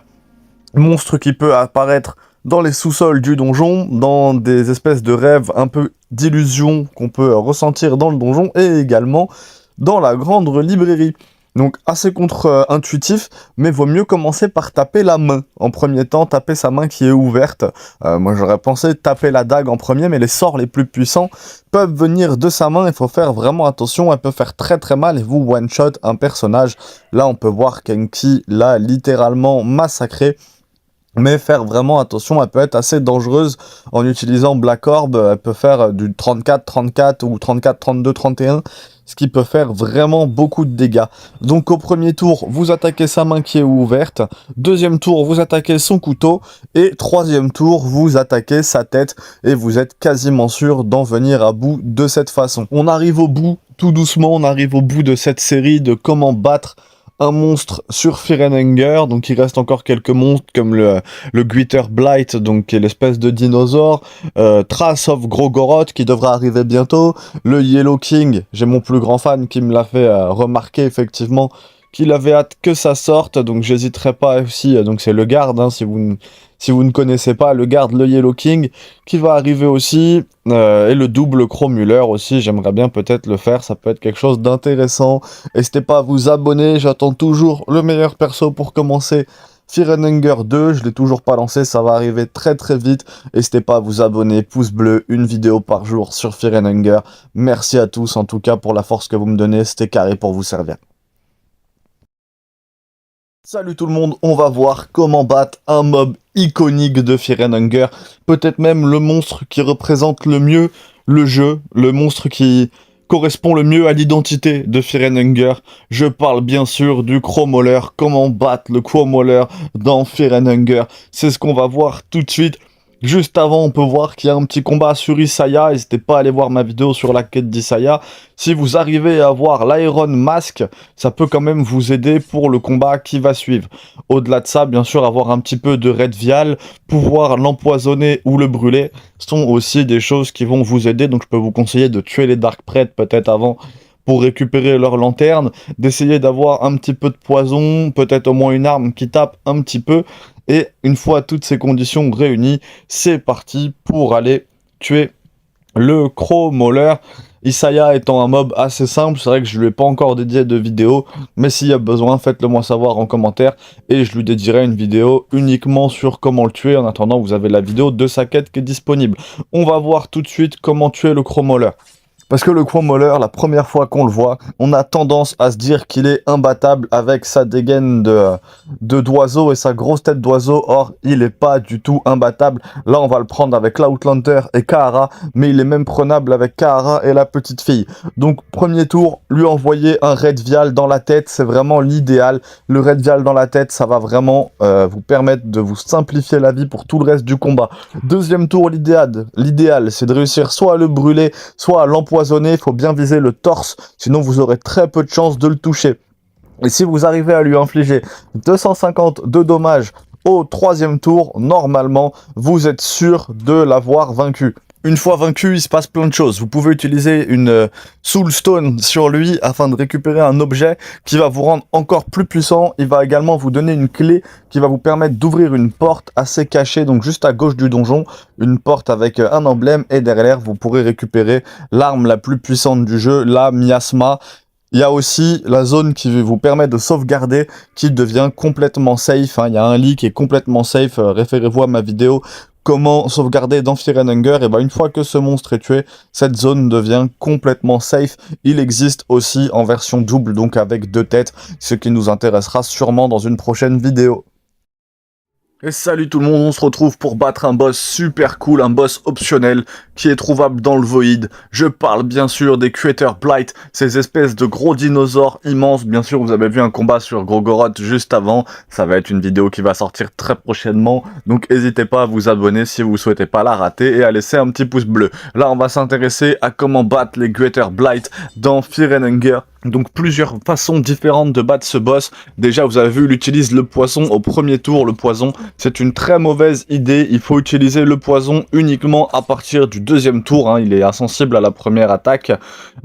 Monstre qui peut apparaître dans les sous-sols du donjon, dans des espèces de rêves un peu d'illusions qu'on peut ressentir dans le donjon, et également dans la grande librairie. Donc assez contre-intuitif, mais vaut mieux commencer par taper la main. En premier temps, taper sa main qui est ouverte. Moi j'aurais pensé taper la dague en premier, mais les sorts les plus puissants peuvent venir de sa main. Il faut faire vraiment attention, elle peut faire très mal et vous one-shot un personnage. Là on peut voir qu'Enki l'a littéralement massacré. Mais faire vraiment attention, elle peut être assez dangereuse en utilisant Black Orb, elle peut faire du 34-34 ou 34-32-31, ce qui peut faire vraiment beaucoup de dégâts. Donc au premier tour, vous attaquez sa main qui est ouverte, deuxième tour, vous attaquez son couteau, et troisième tour, vous attaquez sa tête, et vous êtes quasiment sûr d'en venir à bout de cette façon. On arrive au bout, tout doucement, on arrive au bout de cette série de comment battre un monstre sur Fear and Hunger. Donc il reste encore quelques monstres comme le Glitter Blight, donc qui est l'espèce de dinosaure, Trace of Grogoroth qui devra arriver bientôt, le Yellow King, j'ai mon plus grand fan qui me l'a fait remarquer effectivement qu'il avait hâte que ça sorte, donc j'hésiterai pas aussi, donc c'est le garde, hein, si vous ne connaissez pas, le garde, le Yellow King, qui va arriver aussi, et le double Cromuller aussi, j'aimerais bien peut-être le faire, ça peut être quelque chose d'intéressant. N'hésitez pas à vous abonner, j'attends toujours le meilleur perso pour commencer Fear and Hunger 2, je l'ai toujours pas lancé, ça va arriver très vite. N'hésitez pas à vous abonner, pouce bleu, une vidéo par jour sur Fear and Hunger. Merci à tous en tout cas pour la force que vous me donnez, c'était carré pour vous servir. Salut tout le monde, on va voir comment battre un mob iconique de Fear and Hunger, peut-être même le monstre qui représente le mieux le jeu, le monstre qui correspond le mieux à l'identité de Fear and Hunger. Je parle bien sûr du Cromauler, comment battre le Cromauler dans Fear and Hunger, c'est ce qu'on va voir tout de suite. Juste avant, on peut voir qu'il y a un petit combat sur Isaiah. N'hésitez pas à aller voir ma vidéo sur la quête d'Isaiah. Si vous arrivez à avoir l'Iron Mask, ça peut quand même vous aider pour le combat qui va suivre. Au-delà de ça, bien sûr, avoir un petit peu de Red Vial, pouvoir l'empoisonner ou le brûler, sont aussi des choses qui vont vous aider. Donc je peux vous conseiller de tuer les Dark Prêtres peut-être avant pour récupérer leur lanterne, d'essayer d'avoir un petit peu de poison, peut-être au moins une arme qui tape un petit peu. Et une fois toutes ces conditions réunies, c'est parti pour aller tuer le Cromauler. Isaiah étant un mob assez simple, c'est vrai que je lui ai pas encore dédié de vidéo, mais s'il y a besoin, faites-le moi savoir en commentaire et je lui dédierai une vidéo uniquement sur comment le tuer. En attendant, vous avez la vidéo de sa quête qui est disponible. On va voir tout de suite comment tuer le Cromauler. Parce que le Quomoler, la première fois qu'on le voit, on a tendance à se dire qu'il est imbattable avec sa dégaine d'oiseau et sa grosse tête d'oiseau. Or, il est pas du tout imbattable. Là, on va le prendre avec l'Outlander et Kahara, mais il est même prenable avec Kahara et la petite fille. Donc, premier tour, lui envoyer un Red Vial dans la tête, c'est vraiment l'idéal. Le Red Vial dans la tête, ça va vraiment vous permettre de vous simplifier la vie pour tout le reste du combat. Deuxième tour, l'idéal, c'est de réussir soit à le brûler, soit à l'empoisonner. Il faut bien viser le torse, sinon vous aurez très peu de chances de le toucher. Et si vous arrivez à lui infliger 250 de dommages au troisième tour, normalement, vous êtes sûr de l'avoir vaincu. Une fois vaincu, il se passe plein de choses. Vous pouvez utiliser une Soul Stone sur lui afin de récupérer un objet qui va vous rendre encore plus puissant. Il va également vous donner une clé qui va vous permettre d'ouvrir une porte assez cachée, donc juste à gauche du donjon, une porte avec un emblème, et derrière, vous pourrez récupérer l'arme la plus puissante du jeu, la Miasma. Il y a aussi la zone qui vous permet de sauvegarder, qui devient complètement safe. Il y a un lit qui est complètement safe. Référez-vous à ma vidéo comment sauvegarder dans Fear and Hunger. Et une fois que ce monstre est tué, cette zone devient complètement safe. Il existe aussi en version double, donc avec 2 têtes, ce qui nous intéressera sûrement dans une prochaine vidéo. Et salut tout le monde, on se retrouve pour battre un boss super cool, un boss optionnel qui est trouvable dans le Void. Je parle bien sûr des Crater Blight, ces espèces de gros dinosaures immenses. Bien sûr, vous avez vu un combat sur Grogoroth juste avant. Ça va être une vidéo qui va sortir très prochainement. Donc n'hésitez pas à vous abonner si vous souhaitez pas la rater et à laisser un petit pouce bleu. Là, on va s'intéresser à comment battre les Crater Blight dans Fear and Hunger. Donc plusieurs façons différentes de battre ce boss. Déjà, vous avez vu, il utilise le poison au premier tour. Le poison, c'est une très mauvaise idée. Il faut utiliser le poison uniquement à partir du deuxième tour. Il est insensible à la première attaque.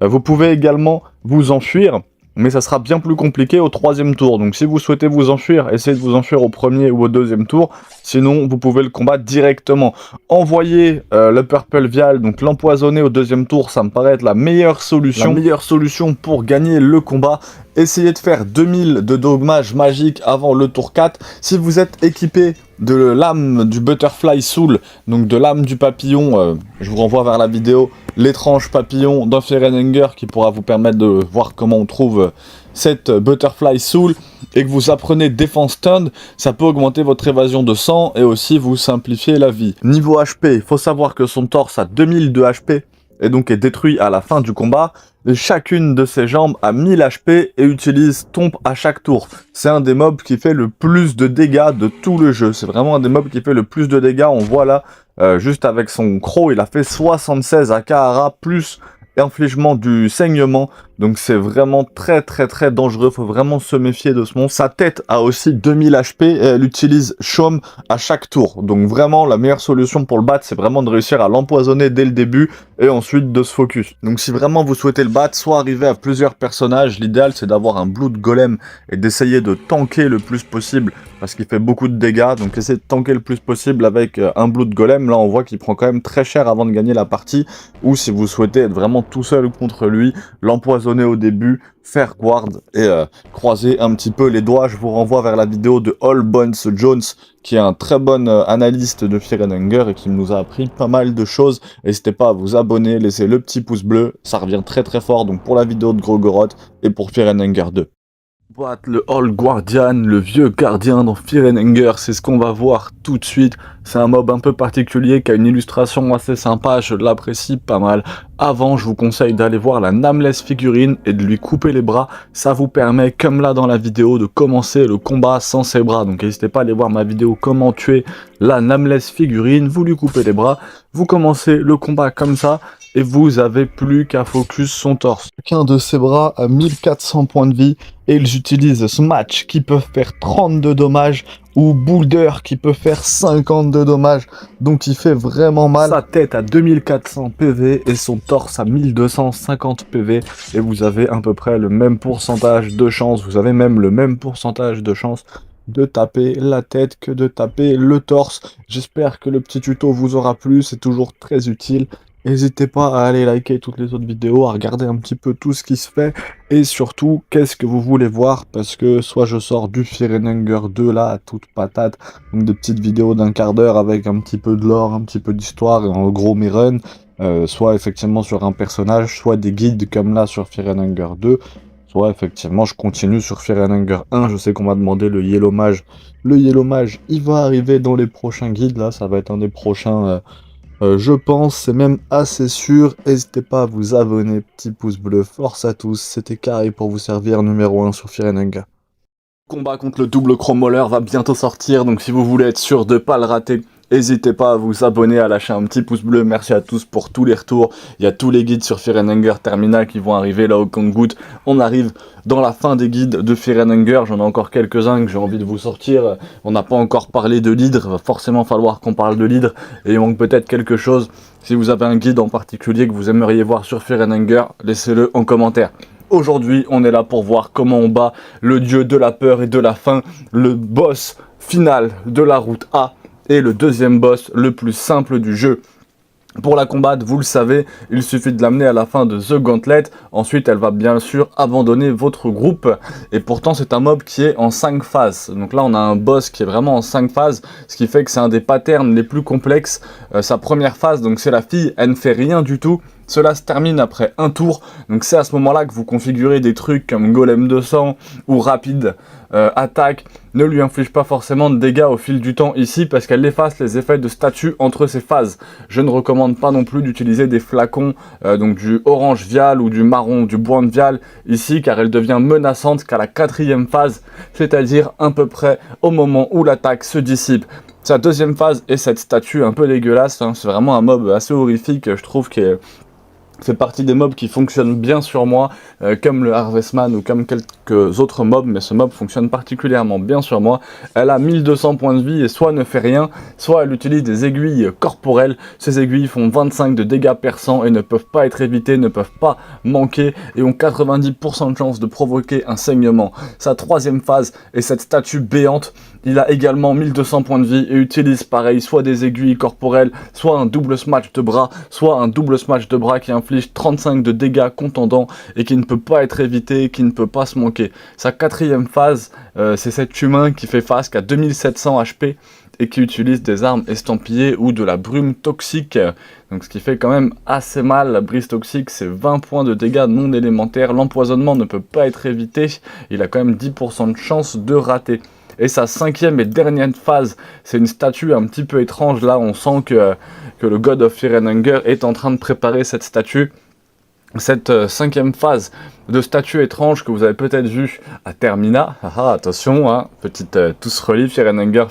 Vous pouvez également vous enfuir, mais ça sera bien plus compliqué au troisième tour. Donc si vous souhaitez vous enfuir, essayez de vous enfuir au premier ou au deuxième tour. Sinon, vous pouvez le combattre directement. Envoyer le Purple Vial, donc l'empoisonner au deuxième tour, ça me paraît être la meilleure solution. La meilleure solution pour gagner le combat. Essayez de faire 2000 de dommages magiques avant le tour 4. Si vous êtes équipé de l'âme du Butterfly Soul, donc de l'âme du papillon, je vous renvoie vers la vidéo l'étrange papillon dans Fear and Hunger qui pourra vous permettre de voir comment on trouve cette Butterfly Soul, et que vous apprenez Défense Stun, ça peut augmenter votre évasion de sang et aussi vous simplifier la vie. Niveau HP, il faut savoir que son torse a 2000 de HP et donc est détruit à la fin du combat. Et chacune de ses jambes a 1000 HP et utilise Tombe à chaque tour. C'est un des mobs qui fait le plus de dégâts de tout le jeu. C'est vraiment un des mobs qui fait le plus de dégâts. On voit là, juste avec son croc, il a fait 76 à Kahara, plus infligement du saignement. Donc c'est vraiment très dangereux, faut vraiment se méfier de ce monstre. Sa tête a aussi 2000 HP et elle utilise Chaume à chaque tour. Donc vraiment la meilleure solution pour le battre, c'est vraiment de réussir à l'empoisonner dès le début et ensuite de se focus. Donc si vraiment vous souhaitez le battre, soit arriver à plusieurs personnages, l'idéal c'est d'avoir un Blood Golem et d'essayer de tanker le plus possible parce qu'il fait beaucoup de dégâts. Donc essayez de tanker le plus possible avec un Blood Golem. Là on voit qu'il prend quand même très cher avant de gagner la partie. Ou si vous souhaitez être vraiment tout seul contre lui, l'empoisonner au début, faire guard et croiser un petit peu les doigts. Je vous renvoie vers la vidéo de All Bones Jones qui est un très bon analyste de Fear and Hunger et qui nous a appris pas mal de choses. N'hésitez pas à vous abonner, laissez le petit pouce bleu, ça revient très fort donc pour la vidéo de Grogoroth et pour Fear and Hunger 2. Battre le All Guardian, le vieux gardien dans Fear and Hunger, c'est ce qu'on va voir tout de suite. C'est un mob un peu particulier qui a une illustration assez sympa, je l'apprécie pas mal. Avant, je vous conseille d'aller voir la Nameless figurine et de lui couper les bras. Ça vous permet, comme là dans la vidéo, de commencer le combat sans ses bras. Donc n'hésitez pas à aller voir ma vidéo comment tuer la Nameless figurine. Vous lui coupez les bras, vous commencez le combat comme ça. Et vous avez plus qu'à focus son torse. Chacun de ses bras a 1400 points de vie et ils utilisent Smash qui peut faire 32 dommages ou Boulder qui peut faire 50 de dommages. Donc il fait vraiment mal. Sa tête a 2400 PV et son torse a 1250 PV. Et vous avez à peu près le même pourcentage de chance. Vous avez même le même pourcentage de chance de taper la tête que de taper le torse. J'espère que le petit tuto vous aura plu. C'est toujours très utile. N'hésitez pas à aller liker toutes les autres vidéos, à regarder un petit peu tout ce qui se fait, et surtout, qu'est-ce que vous voulez voir, parce que soit je sors du Fear and Hunger 2 là, à toute patate, donc des petites vidéos d'1 quart d'heure avec un petit peu de lore, un petit peu d'histoire, et en gros mes runs, soit effectivement sur un personnage, soit des guides comme là sur Fear and Hunger 2, soit effectivement je continue sur Fear and Hunger 1, je sais qu'on m'a demandé le Yellow Mage. Le Yellow Mage, il va arriver dans les prochains guides, là, ça va être un des prochains, je pense, c'est même assez sûr. N'hésitez pas à vous abonner, petit pouce bleu, force à tous, c'était Carré pour vous servir numéro 1 sur Fear and Hunger. Combat contre le double Chrome-Mauler va bientôt sortir, donc si vous voulez être sûr de pas le rater, n'hésitez pas à vous abonner, à lâcher un petit pouce bleu. Merci à tous pour tous les retours. Il y a tous les guides sur Fear and Hunger Termina qui vont arriver là au compte-gouttes. On arrive dans la fin des guides de Fear and Hunger. J'en ai encore quelques-uns que j'ai envie de vous sortir. On n'a pas encore parlé de l'hydre. Il va forcément falloir qu'on parle de l'hydre. Et il manque peut-être quelque chose. Si vous avez un guide en particulier que vous aimeriez voir sur Fear and Hunger, laissez-le en commentaire. Aujourd'hui, on est là pour voir comment on bat le dieu de la peur et de la faim, le boss final de la route A et le deuxième boss le plus simple du jeu. Pour la combattre, vous le savez, il suffit de l'amener à la fin de The Gauntlet. Ensuite, elle va bien sûr abandonner votre groupe. Et pourtant, c'est un mob qui est en 5 phases. Donc là, on a un boss qui est vraiment en 5 phases, ce qui fait que c'est un des patterns les plus complexes. Sa première phase, donc c'est la fille, elle ne fait rien du tout. Cela se termine après un tour, donc c'est à ce moment-là que vous configurez des trucs comme Golem de sang ou Rapide Attaque. Ne lui inflige pas forcément de dégâts au fil du temps ici parce qu'elle efface les effets de statut entre ces phases. Je ne recommande pas non plus d'utiliser des flacons, donc du orange vial ou du marron, du bois de vial ici, car elle devient menaçante qu'à la 4e phase, c'est-à-dire à peu près au moment où l'attaque se dissipe. Sa deuxième phase est cette statue un peu dégueulasse, hein. C'est vraiment un mob assez horrifique, je trouve, qui fait partie des mobs qui fonctionnent bien sur moi, comme le Harvestman ou comme quelques autres mobs, mais ce mob fonctionne particulièrement bien sur moi. Elle a 1200 points de vie et soit ne fait rien, soit elle utilise des aiguilles corporelles. Ces aiguilles font 25 de dégâts perçants et ne peuvent pas être évitées, ne peuvent pas manquer et ont 90% de chance de provoquer un saignement. Sa troisième phase est cette statue béante. Il a également 1200 points de vie et utilise pareil, soit des aiguilles corporelles, soit un double smash de bras, soit un double smash de bras qui inflige 35 de dégâts contondants et qui ne peut pas être évité, qui ne peut pas se manquer. Sa 4e phase, c'est cet humain qui fait face qu'à 2700 HP et qui utilise des armes estampillées ou de la brume toxique. Donc ce qui fait quand même assez mal. La brise toxique, c'est 20 points de dégâts non élémentaires. L'empoisonnement ne peut pas être évité. Il a quand même 10% de chance de rater. Et sa 5e et dernière phase, c'est une statue un petit peu étrange. Là, on sent que le God of Fear and Hunger est en train de préparer cette statue. Cette 5e phase de statue étrange que vous avez peut-être vu à Termina. Attention, hein, petite tous relief, Fear and Hunger,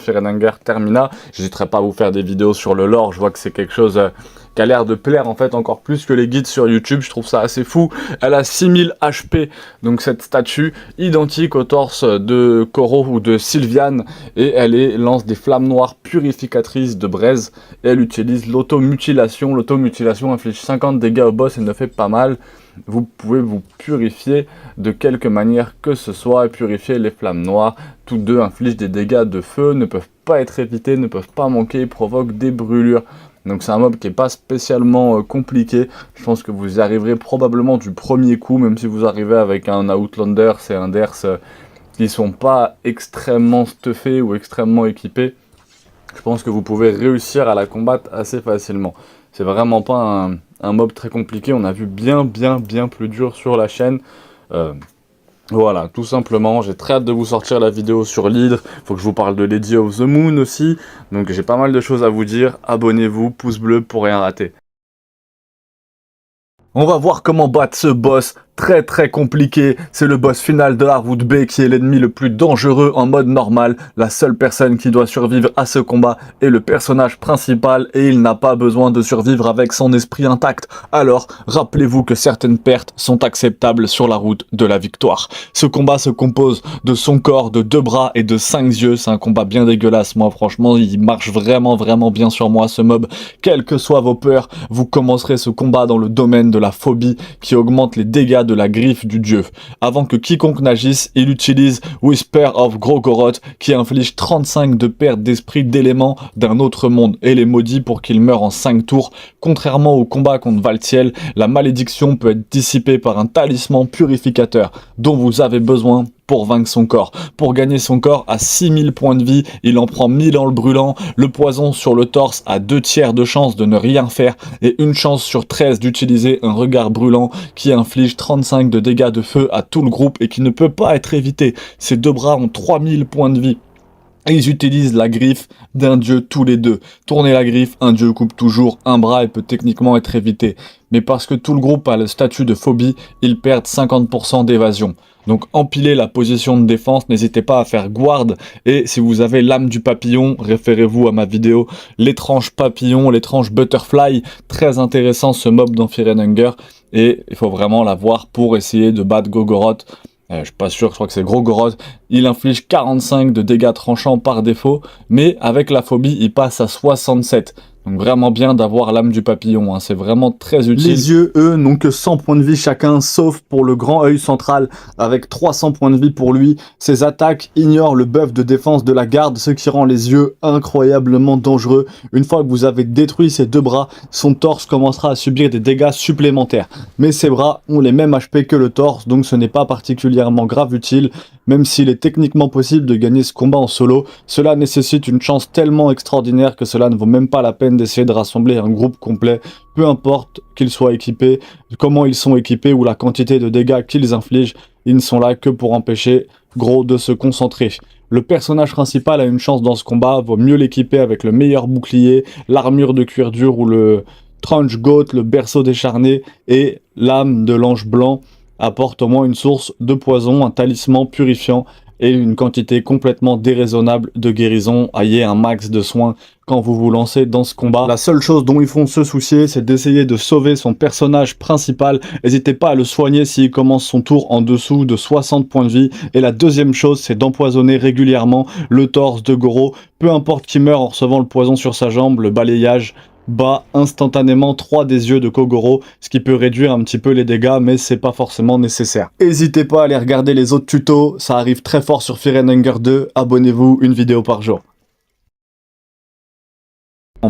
Termina. J'hésiterai pas à vous faire des vidéos sur le lore. Je vois que c'est quelque chose qui a l'air de plaire en fait encore plus que les guides sur YouTube. Je trouve ça assez fou. Elle a 6000 HP, donc cette statue, identique au torse de Koro ou de Sylviane, et elle lance des flammes noires purificatrices de braise, et elle utilise l'automutilation. L'automutilation inflige 50 dégâts au boss et ne fait pas mal. Vous pouvez vous purifier de quelque manière que ce soit et purifier les flammes noires. Tous deux infligent des dégâts de feu, ne peuvent pas être évités, ne peuvent pas manquer, provoquent des brûlures. Donc c'est un mob qui n'est pas spécialement compliqué. Je pense que vous y arriverez probablement du premier coup, même si vous arrivez avec un Outlander, c'est un Ders qui sont pas extrêmement stuffés ou extrêmement équipés. Je pense que vous pouvez réussir à la combattre assez facilement. C'est vraiment pas un mob très compliqué. On a vu bien plus dur sur la chaîne. Voilà, tout simplement, j'ai très hâte de vous sortir la vidéo sur l'hydre. Faut que je vous parle de Lady of the Moon aussi. Donc j'ai pas mal de choses à vous dire. Abonnez-vous, pouce bleu pour rien rater. On va voir comment battre ce boss très compliqué. C'est le boss final de la route B qui est l'ennemi le plus dangereux en mode normal. La seule personne qui doit survivre à ce combat est le personnage principal et il n'a pas besoin de survivre avec son esprit intact. Alors, rappelez-vous que certaines pertes sont acceptables sur la route de la victoire. Ce combat se compose de son corps, de 2 bras et de 5 yeux. C'est un combat bien dégueulasse. Moi, franchement, il marche vraiment bien sur moi, ce mob. Quelles que soient vos peurs, vous commencerez ce combat dans le domaine de la phobie qui augmente les dégâts de la griffe du dieu. Avant que quiconque n'agisse, il utilise Whisper of Grogoroth qui inflige 35 de perte d'esprit d'éléments d'un autre monde et les maudit pour qu'ils meurent en 5 tours. Contrairement au combat contre Valtiel, la malédiction peut être dissipée par un talisman purificateur dont vous avez besoin pour vaincre son corps. Pour gagner son corps à 6000 points de vie, il en prend 1000 en le brûlant, le poison sur le torse a 2/3 de chance de ne rien faire et une chance sur 13 d'utiliser un regard brûlant qui inflige 35 de dégâts de feu à tout le groupe et qui ne peut pas être évité. Ses deux bras ont 3000 points de vie. Et ils utilisent la griffe d'un dieu tous les deux. Tourner la griffe, un dieu coupe toujours un bras et peut techniquement être évité. Mais parce que tout le groupe a le statut de phobie, ils perdent 50% d'évasion. Donc empilez la position de défense, n'hésitez pas à faire guard. Et si vous avez l'âme du papillon, référez-vous à ma vidéo l'étrange papillon, l'étrange butterfly. Très intéressant ce mob dans Fear and Hunger. Et il faut vraiment l'avoir pour essayer de battre Gogoroth. Je suis pas sûr, je crois que c'est Grogoroth. Il inflige 45 de dégâts tranchants par défaut, mais avec la phobie, il passe à 67. Donc vraiment bien d'avoir l'âme du papillon, hein. C'est vraiment très utile. Les yeux, eux, n'ont que 100 points de vie chacun, sauf pour le grand œil central, avec 300 points de vie pour lui. Ses attaques ignorent le buff de défense de la garde, ce qui rend les yeux incroyablement dangereux. Une fois que vous avez détruit ses deux bras, son torse commencera à subir des dégâts supplémentaires. Mais ses bras ont les mêmes HP que le torse, donc ce n'est pas particulièrement grave utile. Même s'il est techniquement possible de gagner ce combat en solo, cela nécessite une chance tellement extraordinaire que cela ne vaut même pas la peine d'essayer de rassembler un groupe complet, peu importe qu'ils soient équipés, comment ils sont équipés ou la quantité de dégâts qu'ils infligent, ils ne sont là que pour empêcher Gros de se concentrer. Le personnage principal a une chance dans ce combat, vaut mieux l'équiper avec le meilleur bouclier, l'armure de cuir dur ou le Trunch Goat, le berceau décharné et l'âme de l'ange blanc apporte au moins une source de poison, un talisman purifiant et une quantité complètement déraisonnable de guérison. Ayez un max de soins quand vous vous lancez dans ce combat. La seule chose dont il faut se soucier, c'est d'essayer de sauver son personnage principal. N'hésitez pas à le soigner s'il commence son tour en dessous de 60 points de vie. Et la deuxième chose, c'est d'empoisonner régulièrement le torse de Goro. Peu importe qui meurt en recevant le poison sur sa jambe, le balayage bat instantanément 3 des yeux de Kogoro, ce qui peut réduire un petit peu les dégâts, mais c'est pas forcément nécessaire. N'hésitez pas à aller regarder les autres tutos, ça arrive très fort sur Fear and Hunger 2, abonnez-vous, une vidéo par jour.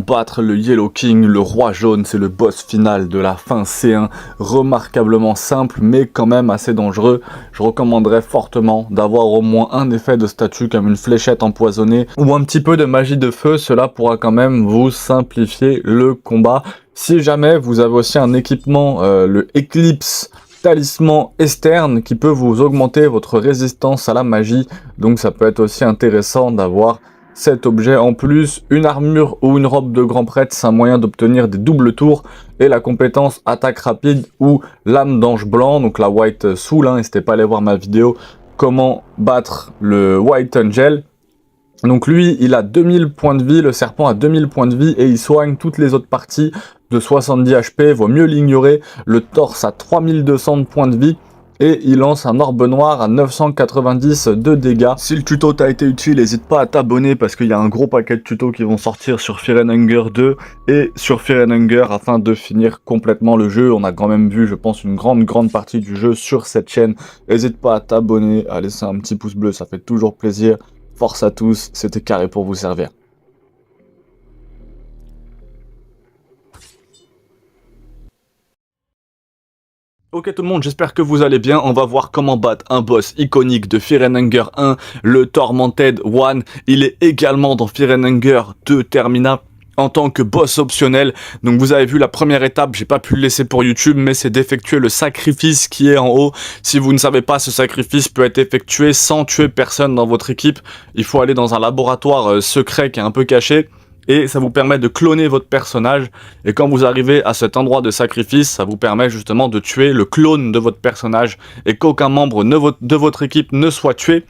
Battre le Yellow King, le roi jaune, c'est le boss final de la fin C1, remarquablement simple mais quand même assez dangereux. Je recommanderais fortement d'avoir au moins un effet de statut comme une fléchette empoisonnée ou un petit peu de magie de feu, cela pourra quand même vous simplifier le combat. Si jamais vous avez aussi un équipement, le Eclipse talisman externe qui peut vous augmenter votre résistance à la magie, donc ça peut être aussi intéressant d'avoir cet objet en plus. Une armure ou une robe de grand prêtre, c'est un moyen d'obtenir des doubles tours, et la compétence attaque rapide ou lame d'ange blanc, donc la White Soul, hein, n'hésitez pas à aller voir ma vidéo comment battre le White Angel. Donc lui, il a 2000 points de vie, le serpent a 2000 points de vie et il soigne toutes les autres parties de 70 HP, vaut mieux l'ignorer. Le torse a 3200 points de vie. Et il lance un orbe noir à 990 de dégâts. Si le tuto t'a été utile, n'hésite pas à t'abonner parce qu'il y a un gros paquet de tutos qui vont sortir sur Fear and Hunger 2 et sur Fear and Hunger afin de finir complètement le jeu. On a quand même vu, je pense, une grande partie du jeu sur cette chaîne. N'hésite pas à t'abonner, à laisser un petit pouce bleu, ça fait toujours plaisir. Force à tous, c'était Carré pour vous servir. Ok tout le monde, j'espère que vous allez bien. On va voir comment battre un boss iconique de Fear and Hunger 1, le Tormented One. Il est également dans Fear and Hunger 2 Termina en tant que boss optionnel. Donc vous avez vu la première étape, j'ai pas pu le laisser pour YouTube, mais c'est d'effectuer le sacrifice qui est en haut. Si vous ne savez pas, ce sacrifice peut être effectué sans tuer personne dans votre équipe. Il faut aller dans un laboratoire secret qui est un peu caché. Et ça vous permet de cloner votre personnage. Et quand vous arrivez à cet endroit de sacrifice, ça vous permet justement de tuer le clone de votre personnage. Et qu'aucun membre de votre équipe ne soit tué.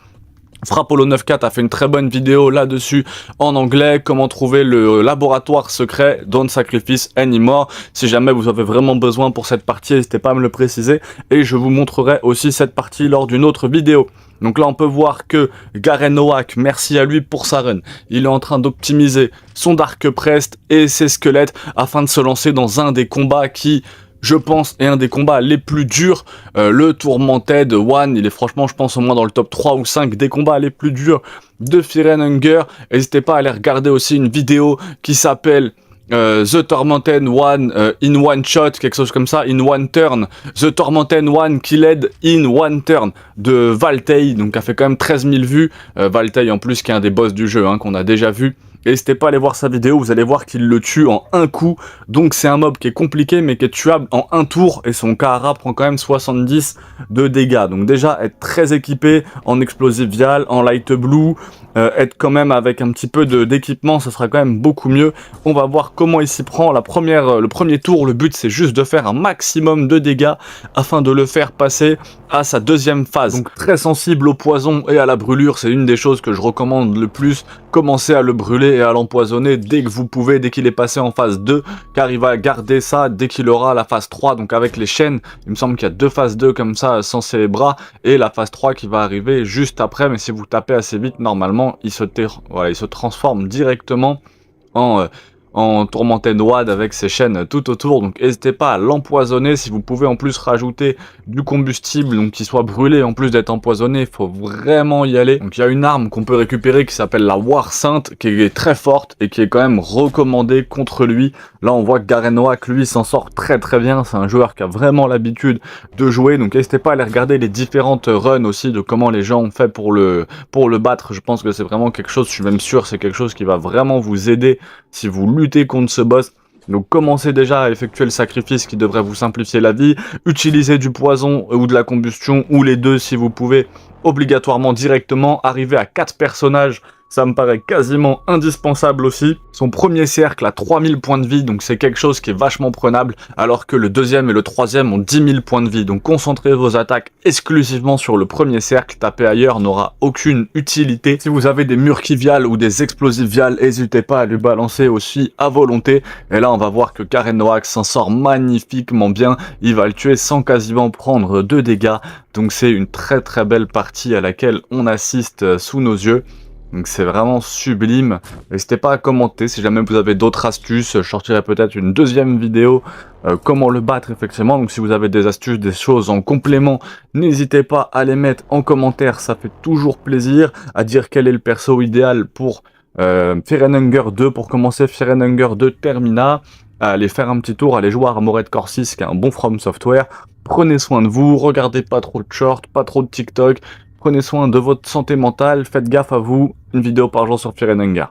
Frappolo 94 a fait une très bonne vidéo là-dessus en anglais, comment trouver le laboratoire secret Don't Sacrifice Anymore. Si jamais vous avez vraiment besoin pour cette partie, n'hésitez pas à me le préciser et je vous montrerai aussi cette partie lors d'une autre vidéo. Donc là on peut voir que Garen Noack, merci à lui pour sa run, il est en train d'optimiser son Dark Prest et ses squelettes afin de se lancer dans un des combats qui, je pense, est un des combats les plus durs. Le Tormented One, il est franchement, je pense, au moins dans le top 3 ou 5 des combats les plus durs de Fear and Hunger. N'hésitez pas à aller regarder aussi une vidéo qui s'appelle The Tormented One in one shot, quelque chose comme ça, in one turn. The Tormented One killed in one turn de Valtei, donc qui a fait quand même 13 000 vues. Valtei en plus qui est un des boss du jeu, hein, qu'on a déjà vu. Et n'hésitez pas à aller voir sa vidéo, vous allez voir qu'il le tue en un coup. Donc c'est un mob qui est compliqué mais qui est tuable en un tour. Et son Kahara prend quand même 70 de dégâts. Donc déjà être très équipé en explosif vial, en light blue, être quand même avec un petit peu d'équipement, ça sera quand même beaucoup mieux. On va voir comment il s'y prend. Le premier tour, le but c'est juste de faire un maximum de dégâts afin de le faire passer à sa deuxième phase. Donc très sensible au poison et à la brûlure, c'est une des choses que je recommande le plus. Commencez à le brûler et à l'empoisonner dès que vous pouvez, dès qu'il est passé en phase 2, car il va garder ça dès qu'il aura la phase 3, donc avec les chaînes. Il me semble qu'il y a deux phases 2 comme ça, sans ses bras, et la phase 3 qui va arriver juste après, mais si vous tapez assez vite, normalement, il se transforme directement en Tormented One avec ses chaînes tout autour. Donc n'hésitez pas à l'empoisonner. Si vous pouvez en plus rajouter du combustible, donc qu'il soit brûlé en plus d'être empoisonné, il faut vraiment y aller. Donc il y a une arme qu'on peut récupérer qui s'appelle la War Sainte, qui est très forte et qui est quand même recommandée contre lui. Là on voit que Garen Noack lui s'en sort très très bien, c'est un joueur qui a vraiment l'habitude de jouer. Donc n'hésitez pas à aller regarder les différentes runs aussi de comment les gens ont fait pour le battre. Je pense que c'est vraiment quelque chose, je suis même sûr, c'est quelque chose qui va vraiment vous aider si vous luttez contre ce boss. Donc commencez déjà à effectuer le sacrifice qui devrait vous simplifier la vie. Utilisez du poison ou de la combustion, ou les deux si vous pouvez, obligatoirement directement. Arriver à 4 personnages, ça me paraît quasiment indispensable aussi. Son premier cercle a 3000 points de vie, donc c'est quelque chose qui est vachement prenable, alors que le deuxième et le troisième ont 10 000 points de vie. Donc concentrez vos attaques exclusivement sur le premier cercle, taper ailleurs n'aura aucune utilité. Si vous avez des murkiviales ou des explosifs viales, n'hésitez pas à lui balancer aussi à volonté. Et là on va voir que Garen Noack s'en sort magnifiquement bien, il va le tuer sans quasiment prendre de dégâts. Donc c'est une très très belle partie à laquelle on assiste sous nos yeux. Donc c'est vraiment sublime. N'hésitez pas à commenter si jamais vous avez d'autres astuces. Je sortirai peut-être une deuxième vidéo comment le battre effectivement. Donc si vous avez des astuces, des choses en complément, n'hésitez pas à les mettre en commentaire. Ça fait toujours plaisir à dire quel est le perso idéal pour Fear and Hunger 2. Pour commencer Fear and Hunger 2 Termina. À aller faire un petit tour, aller jouer à Armored Core 6 qui est un bon From Software. Prenez soin de vous, regardez pas trop de shorts, pas trop de TikTok. Prenez soin de votre santé mentale, faites gaffe à vous, une vidéo par jour sur Fear and Hunger.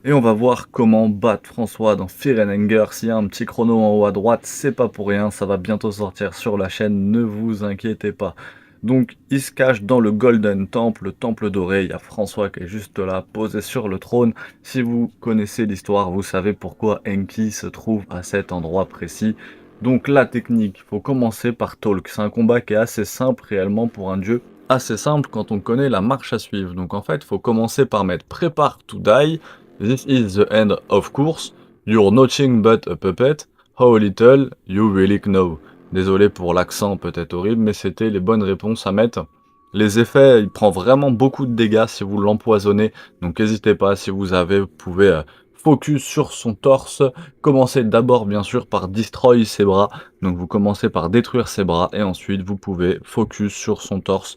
Et on va voir comment battre François dans Fear and Hunger. S'il y a un petit chrono en haut à droite, c'est pas pour rien, ça va bientôt sortir sur la chaîne, ne vous inquiétez pas. Donc il se cache dans le Golden Temple, le temple doré, il y a François qui est juste là, posé sur le trône. Si vous connaissez l'histoire, vous savez pourquoi Enki se trouve à cet endroit précis. Donc la technique, il faut commencer par Talk. C'est un combat qui est assez simple réellement pour un dieu. Assez simple quand on connaît la marche à suivre. Donc en fait, il faut commencer par mettre Prepare to die. This is the end of course. You're nothing but a puppet. How little you really know. Désolé pour l'accent peut-être horrible, mais c'était les bonnes réponses à mettre. Les effets, il prend vraiment beaucoup de dégâts si vous l'empoisonnez. Donc n'hésitez pas, si vous avez, vous pouvez focus sur son torse. Commencez d'abord bien sûr par destroy ses bras. Donc vous commencez par détruire ses bras et ensuite vous pouvez focus sur son torse.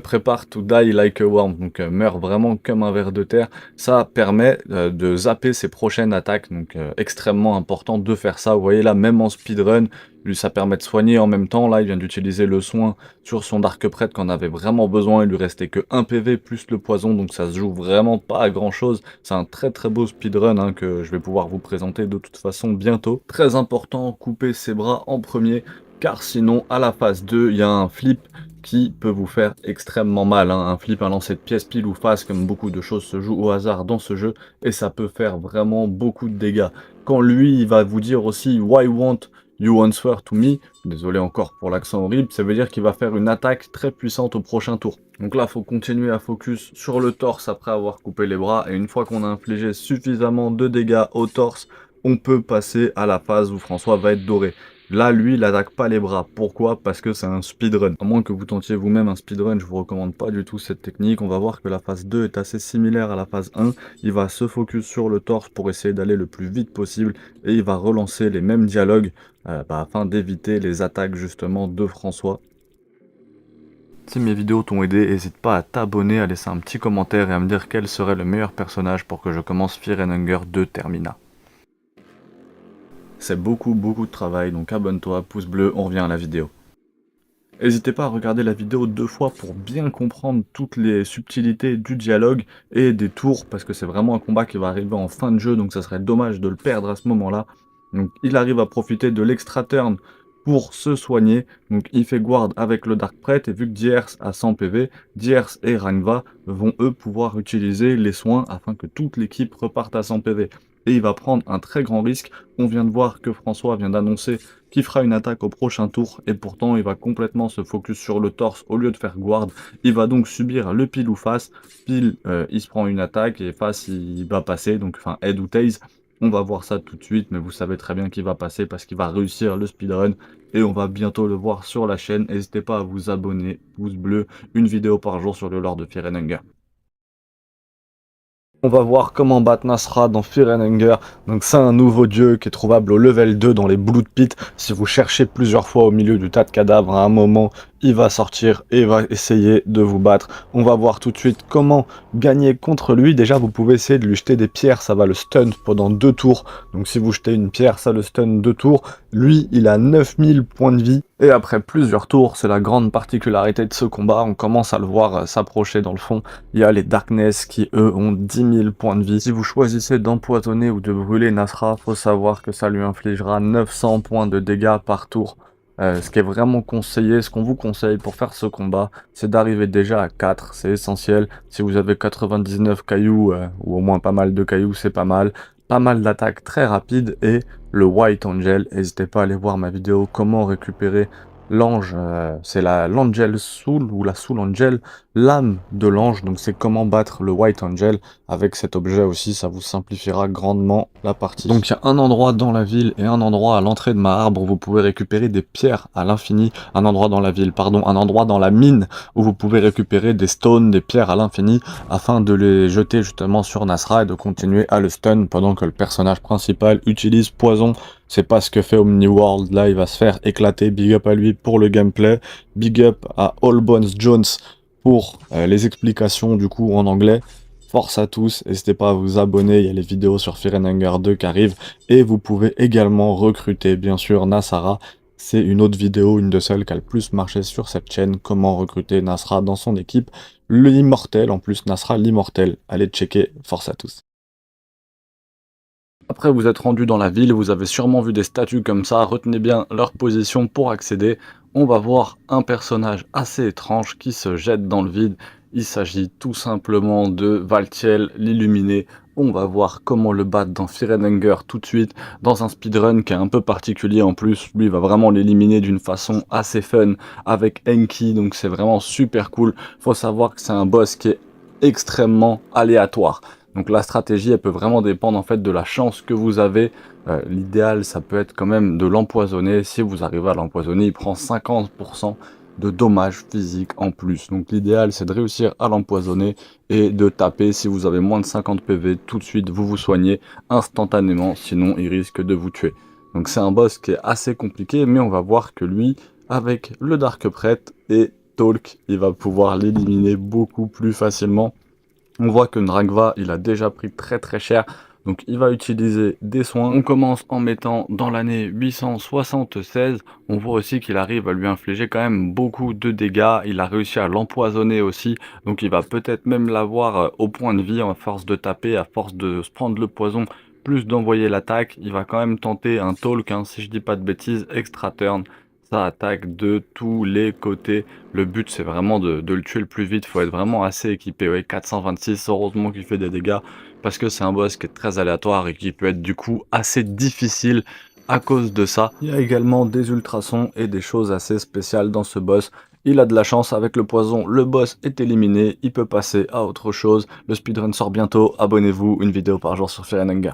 Prepare to die like a worm, donc meurt vraiment comme un ver de terre. Ça permet de zapper ses prochaines attaques, donc extrêmement important de faire ça. Vous voyez là, même en speedrun, lui ça permet de soigner en même temps. Là il vient d'utiliser le soin sur son arc prêtre quand on avait vraiment besoin. Il lui restait que 1 PV plus le poison, donc ça se joue vraiment pas à grand chose. C'est un très très beau speedrun hein, que je vais pouvoir vous présenter de toute façon bientôt. Très important, couper ses bras en premier, car sinon à la phase 2 il y a un flip qui peut vous faire extrêmement mal, hein. Un flip, un lancer de pièce pile ou face, comme beaucoup de choses se jouent au hasard dans ce jeu, et ça peut faire vraiment beaucoup de dégâts. Quand lui, il va vous dire aussi « Why won't you answer to me ?» Désolé encore pour l'accent horrible, ça veut dire qu'il va faire une attaque très puissante au prochain tour. Donc là, il faut continuer à focus sur le torse après avoir coupé les bras, et une fois qu'on a infligé suffisamment de dégâts au torse, on peut passer à la phase où François va être doré. Là, lui, il n'attaque pas les bras. Pourquoi? Parce que c'est un speedrun. À moins que vous tentiez vous-même un speedrun, je vous recommande pas du tout cette technique. On va voir que la phase 2 est assez similaire à la phase 1. Il va se focus sur le torse pour essayer d'aller le plus vite possible. Et il va relancer les mêmes dialogues afin d'éviter les attaques justement de François. Si mes vidéos t'ont aidé, n'hésite pas à t'abonner, à laisser un petit commentaire et à me dire quel serait le meilleur personnage pour que je commence Fear and Hunger 2 Termina. C'est beaucoup de travail, donc abonne-toi, pouce bleu, on revient à la vidéo. N'hésitez pas à regarder la vidéo 2 fois pour bien comprendre toutes les subtilités du dialogue et des tours, parce que c'est vraiment un combat qui va arriver en fin de jeu, donc ça serait dommage de le perdre à ce moment-là. Donc il arrive à profiter de l'extra turn pour se soigner, donc il fait guard avec le Dark Prêtre, et vu que Diers a 100 PV, Diers et Rangva vont eux pouvoir utiliser les soins afin que toute l'équipe reparte à 100 PV. Et il va prendre un très grand risque. On vient de voir que François vient d'annoncer qu'il fera une attaque au prochain tour, et pourtant il va complètement se focus sur le torse au lieu de faire guard. Il va donc subir le pile ou face. Pile, il se prend une attaque, et face, il va passer, donc enfin head ou tase. On va voir ça tout de suite, mais vous savez très bien qu'il va passer parce qu'il va réussir le speedrun, et on va bientôt le voir sur la chaîne. N'hésitez pas à vous abonner, pouce bleu, une vidéo par jour sur le lore de Fear and Hunger. On va voir comment battre Nasra dans Fear and Hunger. Donc c'est un nouveau dieu qui est trouvable au level 2 dans les Blood Pit. Si vous cherchez plusieurs fois au milieu du tas de cadavres, à un moment, il va sortir et va essayer de vous battre. On va voir tout de suite comment gagner contre lui. Déjà, vous pouvez essayer de lui jeter des pierres, ça va le stun pendant 2 tours. Donc si vous jetez une pierre, ça le stun 2 tours. Lui, il a 9000 points de vie. Et après plusieurs tours, c'est la grande particularité de ce combat, on commence à le voir s'approcher dans le fond. Il y a les Darkness qui, eux, ont 10 000 points de vie. Si vous choisissez d'empoisonner ou de brûler Nasra, faut savoir que ça lui infligera 900 points de dégâts par tour. Ce qui est vraiment conseillé, ce qu'on vous conseille pour faire ce combat, c'est d'arriver déjà à 4, c'est essentiel. Si vous avez 99 cailloux, ou au moins pas mal de cailloux, c'est pas mal. Pas mal d'attaques très rapides, et le White Angel, n'hésitez pas à aller voir ma vidéo comment récupérer l'ange, c'est l'Angel Soul ou la Soul Angel, l'âme de l'ange, donc c'est comment battre le White Angel avec cet objet aussi, ça vous simplifiera grandement la partie. Donc il y a un endroit dans la ville et un endroit à l'entrée de ma arbre où vous pouvez récupérer des pierres à l'infini, un endroit dans la ville, pardon, un endroit dans la mine où vous pouvez récupérer des stones, des pierres à l'infini, afin de les jeter justement sur Nasra et de continuer à le stun pendant que le personnage principal utilise poison. C'est pas ce que fait Omniworld, là il va se faire éclater, big up à lui pour le gameplay, big up à All Bones Jones pour les explications du coup en anglais. Force à tous, n'hésitez pas à vous abonner, il y a les vidéos sur Fear and Hunger 2 qui arrivent, et vous pouvez également recruter bien sûr Nasara. C'est une autre vidéo, une de celles qui a le plus marché sur cette chaîne, comment recruter Nasra dans son équipe, l'immortel, en plus Nasra l'immortel, allez checker, force à tous. Après vous êtes rendu dans la ville, vous avez sûrement vu des statues comme ça, retenez bien leur position pour accéder. On va voir un personnage assez étrange qui se jette dans le vide. Il s'agit tout simplement de Valtiel, l'illuminé. On va voir comment le battre dans Fear and Hunger tout de suite, dans un speedrun qui est un peu particulier en plus. Lui il va vraiment l'éliminer d'une façon assez fun avec Enki, donc c'est vraiment super cool. Faut savoir que c'est un boss qui est extrêmement aléatoire. Donc la stratégie, elle peut vraiment dépendre en fait de la chance que vous avez. L'idéal, ça peut être quand même de l'empoisonner. Si vous arrivez à l'empoisonner, il prend 50% de dommages physiques en plus. Donc l'idéal, c'est de réussir à l'empoisonner et de taper. Si vous avez moins de 50 PV, tout de suite, vous vous soignez instantanément. Sinon, il risque de vous tuer. Donc c'est un boss qui est assez compliqué, mais on va voir que lui, avec le Dark Prêtre et Talk, il va pouvoir l'éliminer beaucoup plus facilement. On voit que Nragva, il a déjà pris très cher, donc il va utiliser des soins. On commence en mettant dans l'année 876, on voit aussi qu'il arrive à lui infliger quand même beaucoup de dégâts, il a réussi à l'empoisonner aussi, donc il va peut-être même l'avoir au point de vie à force de taper, à force de se prendre le poison, plus d'envoyer l'attaque. Il va quand même tenter un talk, hein, si je dis pas de bêtises, extra turn. Ça attaque de tous les côtés. Le but, c'est vraiment de le tuer le plus vite. Il faut être vraiment assez équipé. Ouais, 426, heureusement qu'il fait des dégâts, parce que c'est un boss qui est très aléatoire et qui peut être du coup assez difficile à cause de ça. Il y a également des ultrasons et des choses assez spéciales dans ce boss. Il a de la chance avec le poison, le boss est éliminé, il peut passer à autre chose. Le speedrun sort bientôt, abonnez-vous, une vidéo par jour sur Fear and Hunger.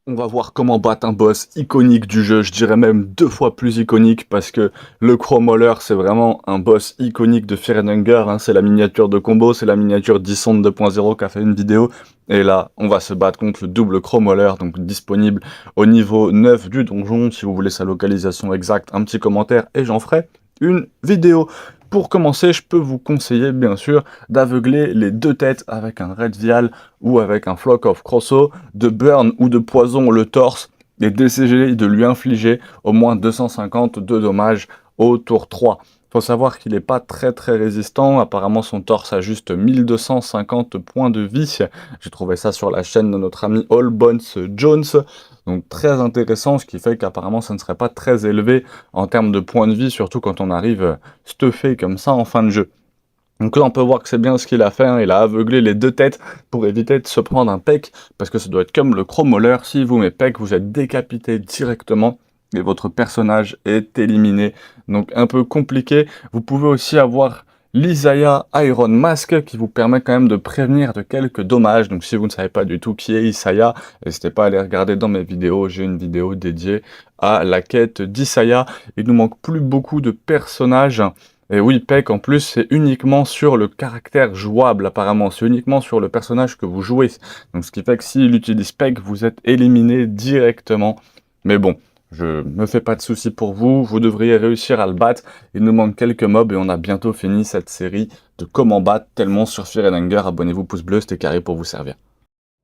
On va voir comment battre un boss iconique du jeu, je dirais même 2 fois plus iconique, parce que le Chromauler, c'est vraiment un boss iconique de Fear and Hunger, hein. C'est la miniature de combo, c'est la miniature d'Isonde 2.0 qui a fait une vidéo, et là, on va se battre contre le double Chromauler, donc disponible au niveau 9 du donjon. Si vous voulez sa localisation exacte, un petit commentaire et j'en ferai. une vidéo. Pour commencer, je peux vous conseiller bien sûr d'aveugler les deux têtes avec un Red Vial ou avec un Flock of Crosso, de burn ou de poison le torse et d'essayer de lui infliger au moins 250 de dommages au tour 3. Faut savoir qu'il n'est pas très résistant, apparemment son torse a juste 1250 points de vie. J'ai trouvé ça sur la chaîne de notre ami All Bones Jones, donc très intéressant, ce qui fait qu'apparemment ça ne serait pas très élevé en termes de points de vie, surtout quand on arrive stuffé comme ça en fin de jeu. Donc là on peut voir que c'est bien ce qu'il a fait, hein. Il a aveuglé les deux têtes pour éviter de se prendre un pec, parce que ça doit être comme le Chromauler, si vous met pec, vous êtes décapité directement, et votre personnage est éliminé. Donc un peu compliqué. Vous pouvez aussi avoir l'Isaiah Iron Mask qui vous permet quand même de prévenir de quelques dommages. Donc si vous ne savez pas du tout qui est Isaiah, n'hésitez pas à aller regarder dans mes vidéos. J'ai une vidéo dédiée à la quête d'Isaiah. Il nous manque plus beaucoup de personnages. Et oui, Peck, en plus, c'est uniquement sur le caractère jouable, apparemment. C'est uniquement sur le personnage que vous jouez. Donc, ce qui fait que s'il utilise Peck, vous êtes éliminé directement. Mais bon, je me fais pas de soucis pour vous. Vous devriez réussir à le battre. Il nous manque quelques mobs et on a bientôt fini cette série de comment battre tellement sur Fear & Anger. Abonnez-vous, pouce bleu, c'était carré pour vous servir.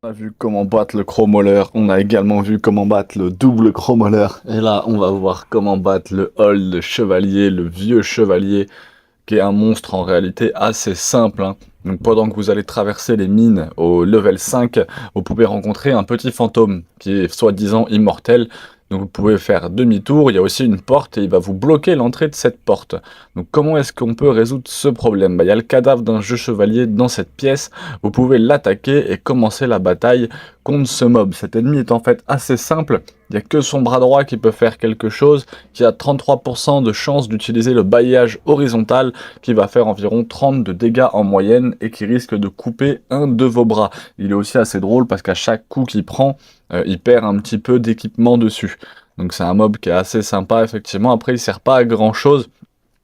On a vu comment battre le Chromauler, on a également vu comment battre le double Chromauler, et là on va voir comment battre le Old Chevalier, le vieux Chevalier, qui est un monstre en réalité assez simple, hein. Donc pendant que vous allez traverser les mines au level 5, vous pouvez rencontrer un petit fantôme qui est soi-disant immortel. Donc vous pouvez faire demi-tour, il y a aussi une porte et il va vous bloquer l'entrée de cette porte. Donc comment est-ce qu'on peut résoudre ce problème? Il y a le cadavre d'un jeu chevalier dans cette pièce, vous pouvez l'attaquer et commencer la bataille contre ce mob. Cet ennemi est en fait assez simple, il n'y a que son bras droit qui peut faire quelque chose, qui a 33% de chance d'utiliser le bailliage horizontal, qui va faire environ 30 de dégâts en moyenne et qui risque de couper un de vos bras. Il est aussi assez drôle parce qu'à chaque coup qu'il prend, il perd un petit peu d'équipement dessus. Donc c'est un mob qui est assez sympa effectivement. Après il sert pas à grand chose.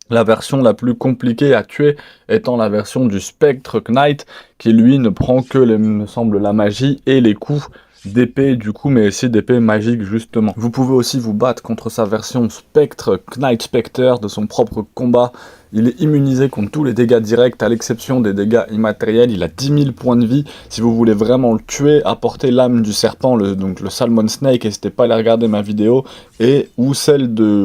La version la plus compliquée à tuer étant la version du Spectre Knight, qui lui ne prend que, me semble, la magie et les coups d'épée du coup, mais aussi d'épée magique justement. Vous pouvez aussi vous battre contre sa version Spectre Knight Spectre de son propre combat. Il est immunisé contre tous les dégâts directs, à l'exception des dégâts immatériels. Il a 10 000 points de vie. Si vous voulez vraiment le tuer, apportez l'âme du serpent, donc le Salmon Snake. N'hésitez pas à aller regarder ma vidéo. Ou celle de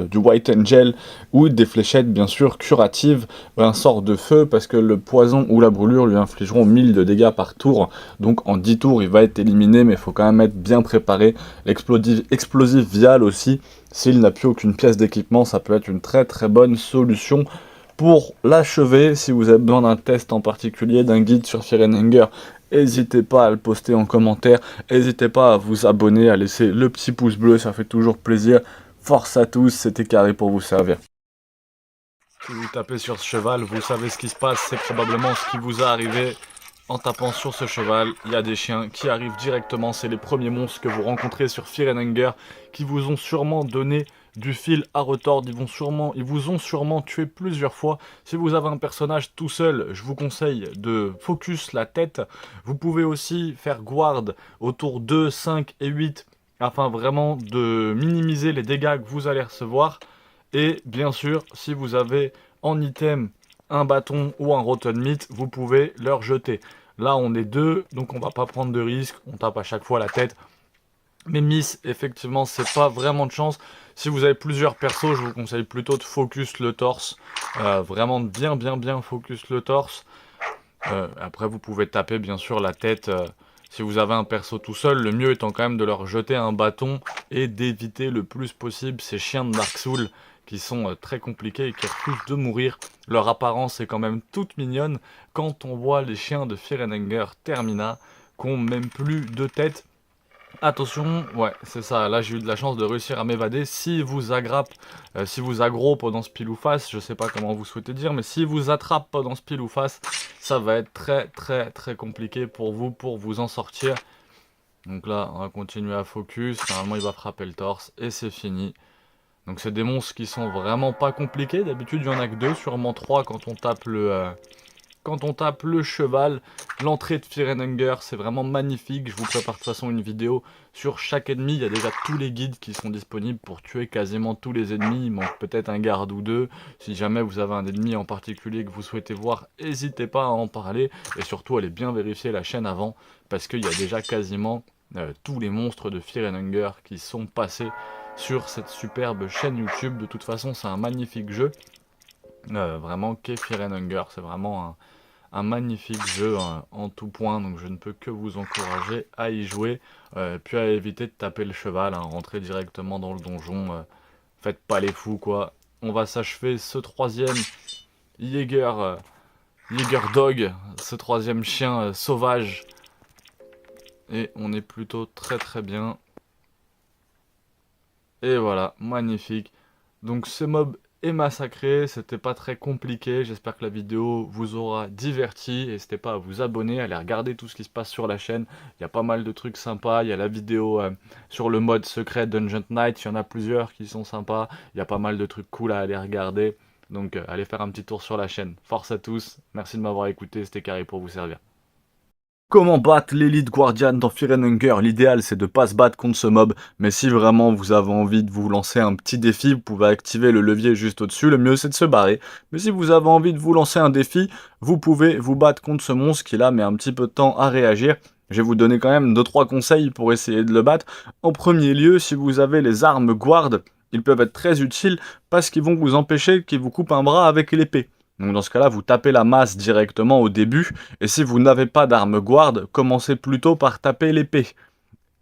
du White Angel, ou des fléchettes bien sûr curatives, un sort de feu, parce que le poison ou la brûlure lui infligeront 1000 de dégâts par tour. Donc en 10 tours, il va être éliminé, mais il faut quand même être bien préparé. L'explosif vial aussi. S'il n'a plus aucune pièce d'équipement, ça peut être une très bonne solution pour l'achever. Si vous avez besoin d'un test en particulier, d'un guide sur Fear & Anger, n'hésitez pas à le poster en commentaire. N'hésitez pas à vous abonner, à laisser le petit pouce bleu, ça fait toujours plaisir. Force à tous, c'était carré pour vous servir. Si vous tapez sur ce cheval, vous savez ce qui se passe, c'est probablement ce qui vous a arrivé. En tapant sur ce cheval, il y a des chiens qui arrivent directement, c'est les premiers monstres que vous rencontrez sur Fear & Anger, qui vous ont sûrement donné du fil à retordre, ils vous ont sûrement tué plusieurs fois. Si vous avez un personnage tout seul, je vous conseille de focus la tête. Vous pouvez aussi faire guard autour 2, 5 et 8, afin vraiment de minimiser les dégâts que vous allez recevoir. Et bien sûr, si vous avez en item un bâton ou un rotten meat, vous pouvez leur jeter. Là, on est deux, donc on va pas prendre de risque. On tape à chaque fois la tête. Mais miss, effectivement, c'est pas vraiment de chance. Si vous avez plusieurs persos, je vous conseille plutôt de focus le torse. Vraiment bien focus le torse. Après, vous pouvez taper, bien sûr, la tête. Si vous avez un perso tout seul, le mieux étant quand même de leur jeter un bâton et d'éviter le plus possible ces chiens de Dark Souls qui sont très compliqués et qui refusent de mourir. Leur apparence est quand même toute mignonne quand on voit les chiens de Fear & Anger Termina qui ont même plus de tête. Attention, ouais, c'est ça, là j'ai eu de la chance de réussir à m'évader. Si vous aggrappe, si vous aggro pendant ce pile ou face, je sais pas comment vous souhaitez dire, mais si vous attrape pendant ce pile ou face, ça va être très compliqué pour vous en sortir. Donc là, on va continuer à focus, normalement il va frapper le torse, et c'est fini. Donc c'est des monstres qui sont vraiment pas compliqués, d'habitude il y en a que 2, sûrement 3 quand on tape quand on tape le cheval, l'entrée de Fear and Hunger, c'est vraiment magnifique. Je vous prépare de toute façon une vidéo sur chaque ennemi. Il y a déjà tous les guides qui sont disponibles pour tuer quasiment tous les ennemis. Il manque peut-être un garde ou deux. Si jamais vous avez un ennemi en particulier que vous souhaitez voir, n'hésitez pas à en parler. Et surtout, allez bien vérifier la chaîne avant, parce qu'il y a déjà quasiment tous les monstres de Fear and Hunger qui sont passés sur cette superbe chaîne YouTube. De toute façon, c'est un magnifique jeu. Vraiment, qu'est Fear and Hunger, c'est vraiment un magnifique jeu en tout point, donc je ne peux que vous encourager à y jouer, puis à éviter de taper le cheval, hein, rentrer directement dans le donjon, faites pas les fous quoi. On va s'achever ce troisième Jäger Dog, ce troisième chien sauvage, et on est plutôt très très bien. Et voilà, magnifique. Donc ce mob est massacré, c'était pas très compliqué, j'espère que la vidéo vous aura diverti, n'hésitez pas à vous abonner, à aller regarder tout ce qui se passe sur la chaîne, il y a pas mal de trucs sympas, il y a la vidéo sur le mode secret Dungeon Knight, il y en a plusieurs qui sont sympas, il y a pas mal de trucs cool à aller regarder, donc allez faire un petit tour sur la chaîne. Force à tous, merci de m'avoir écouté, c'était Carré pour vous servir. Comment battre l'élite Guardian dans Fear and Hunger? L'idéal c'est de pas se battre contre ce mob, mais si vraiment vous avez envie de vous lancer un petit défi, vous pouvez activer le levier juste au-dessus, le mieux c'est de se barrer. Mais si vous avez envie de vous lancer un défi, vous pouvez vous battre contre ce monstre qui là met un petit peu de temps à réagir. Je vais vous donner quand même 2-3 conseils pour essayer de le battre. En premier lieu, si vous avez les armes guard, ils peuvent être très utiles parce qu'ils vont vous empêcher qu'ils vous coupent un bras avec l'épée. Donc dans ce cas-là, vous tapez la masse directement au début, et si vous n'avez pas d'arme guard, commencez plutôt par taper l'épée.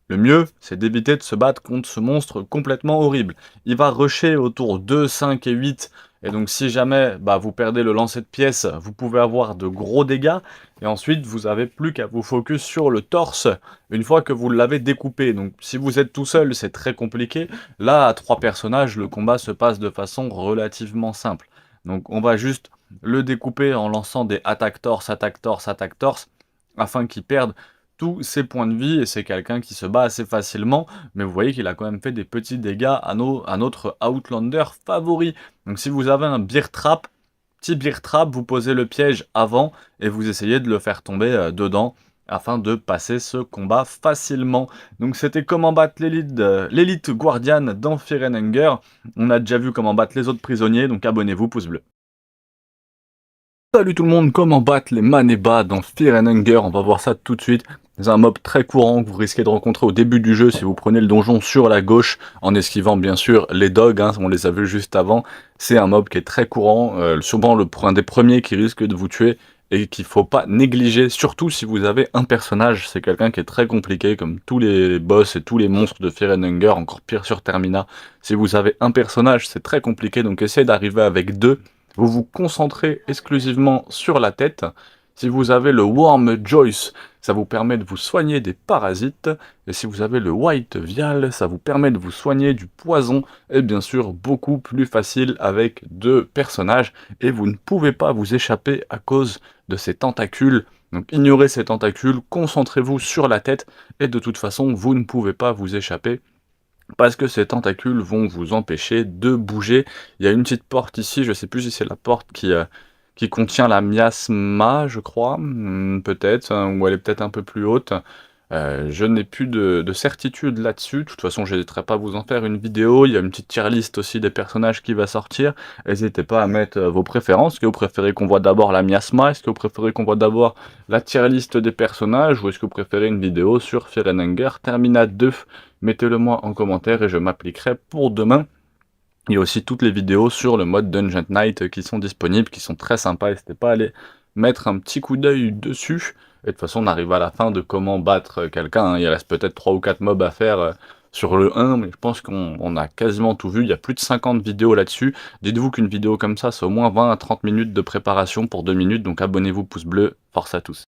Le mieux, c'est d'éviter de se battre contre ce monstre complètement horrible. Il va rusher autour 2, 5 et 8, et donc si jamais vous perdez le lancer de pièces, vous pouvez avoir de gros dégâts, et ensuite vous n'avez plus qu'à vous focus sur le torse, une fois que vous l'avez découpé. Donc si vous êtes tout seul, c'est très compliqué. Là, à 3 personnages, le combat se passe de façon relativement simple. Donc on va juste le découper en lançant des attaque torse, afin qu'il perde tous ses points de vie, et c'est quelqu'un qui se bat assez facilement, mais vous voyez qu'il a quand même fait des petits dégâts à notre Outlander favori. Donc si vous avez un Bear Trap, petit Bear Trap, vous posez le piège avant, et vous essayez de le faire tomber dedans, afin de passer ce combat facilement. Donc c'était comment battre l'élite Guardian dans Fear and Hunger. On a déjà vu comment battre les autres prisonniers, donc abonnez-vous, pouce bleu. Salut tout le monde, comment battre les Maneba dans Fear and Hunger? On va voir ça tout de suite. C'est un mob très courant que vous risquez de rencontrer au début du jeu si vous prenez le donjon sur la gauche, en esquivant bien sûr les dogs, hein, on les a vus juste avant. C'est un mob qui est très courant, souvent un des premiers qui risque de vous tuer, et qu'il faut pas négliger, surtout si vous avez un personnage. C'est quelqu'un qui est très compliqué, comme tous les boss et tous les monstres de Fear and Hunger, encore pire sur Termina. Si vous avez un personnage, c'est très compliqué, donc essayez d'arriver avec 2. Vous vous concentrez exclusivement sur la tête. Si vous avez le Worm Joyce, ça vous permet de vous soigner des parasites. Et si vous avez le White Vial, ça vous permet de vous soigner du poison. Et bien sûr, beaucoup plus facile avec 2 personnages. Et vous ne pouvez pas vous échapper à cause de ces tentacules. Donc ignorez ces tentacules, concentrez-vous sur la tête. Et de toute façon, vous ne pouvez pas vous échapper, parce que ces tentacules vont vous empêcher de bouger. Il y a une petite porte ici, je sais plus si c'est la porte qui contient la miasma, je crois, peut-être, hein, ou elle est peut-être un peu plus haute. Je n'ai plus de certitude là-dessus. De toute façon, je n'hésiterai pas à vous en faire une vidéo. Il y a une petite tier list aussi des personnages qui va sortir. N'hésitez pas à mettre vos préférences. Est-ce que vous préférez qu'on voit d'abord la miasma? Est-ce que vous préférez qu'on voit d'abord la tier list des personnages? Ou est-ce que vous préférez une vidéo sur Fear and Hunger Termina 2? Mettez-le moi en commentaire et je m'appliquerai pour demain. Il y a aussi toutes les vidéos sur le mode Dungeon Knight qui sont disponibles, qui sont très sympas. N'hésitez pas à aller mettre un petit coup d'œil dessus. Et de toute façon, on arrive à la fin de comment battre quelqu'un, hein. Il reste peut-être 3 ou 4 mobs à faire sur le 1, mais je pense qu'on a quasiment tout vu. Il y a plus de 50 vidéos là-dessus. Dites-vous qu'une vidéo comme ça, c'est au moins 20 à 30 minutes de préparation pour 2 minutes. Donc abonnez-vous, pouce bleu. Force à tous.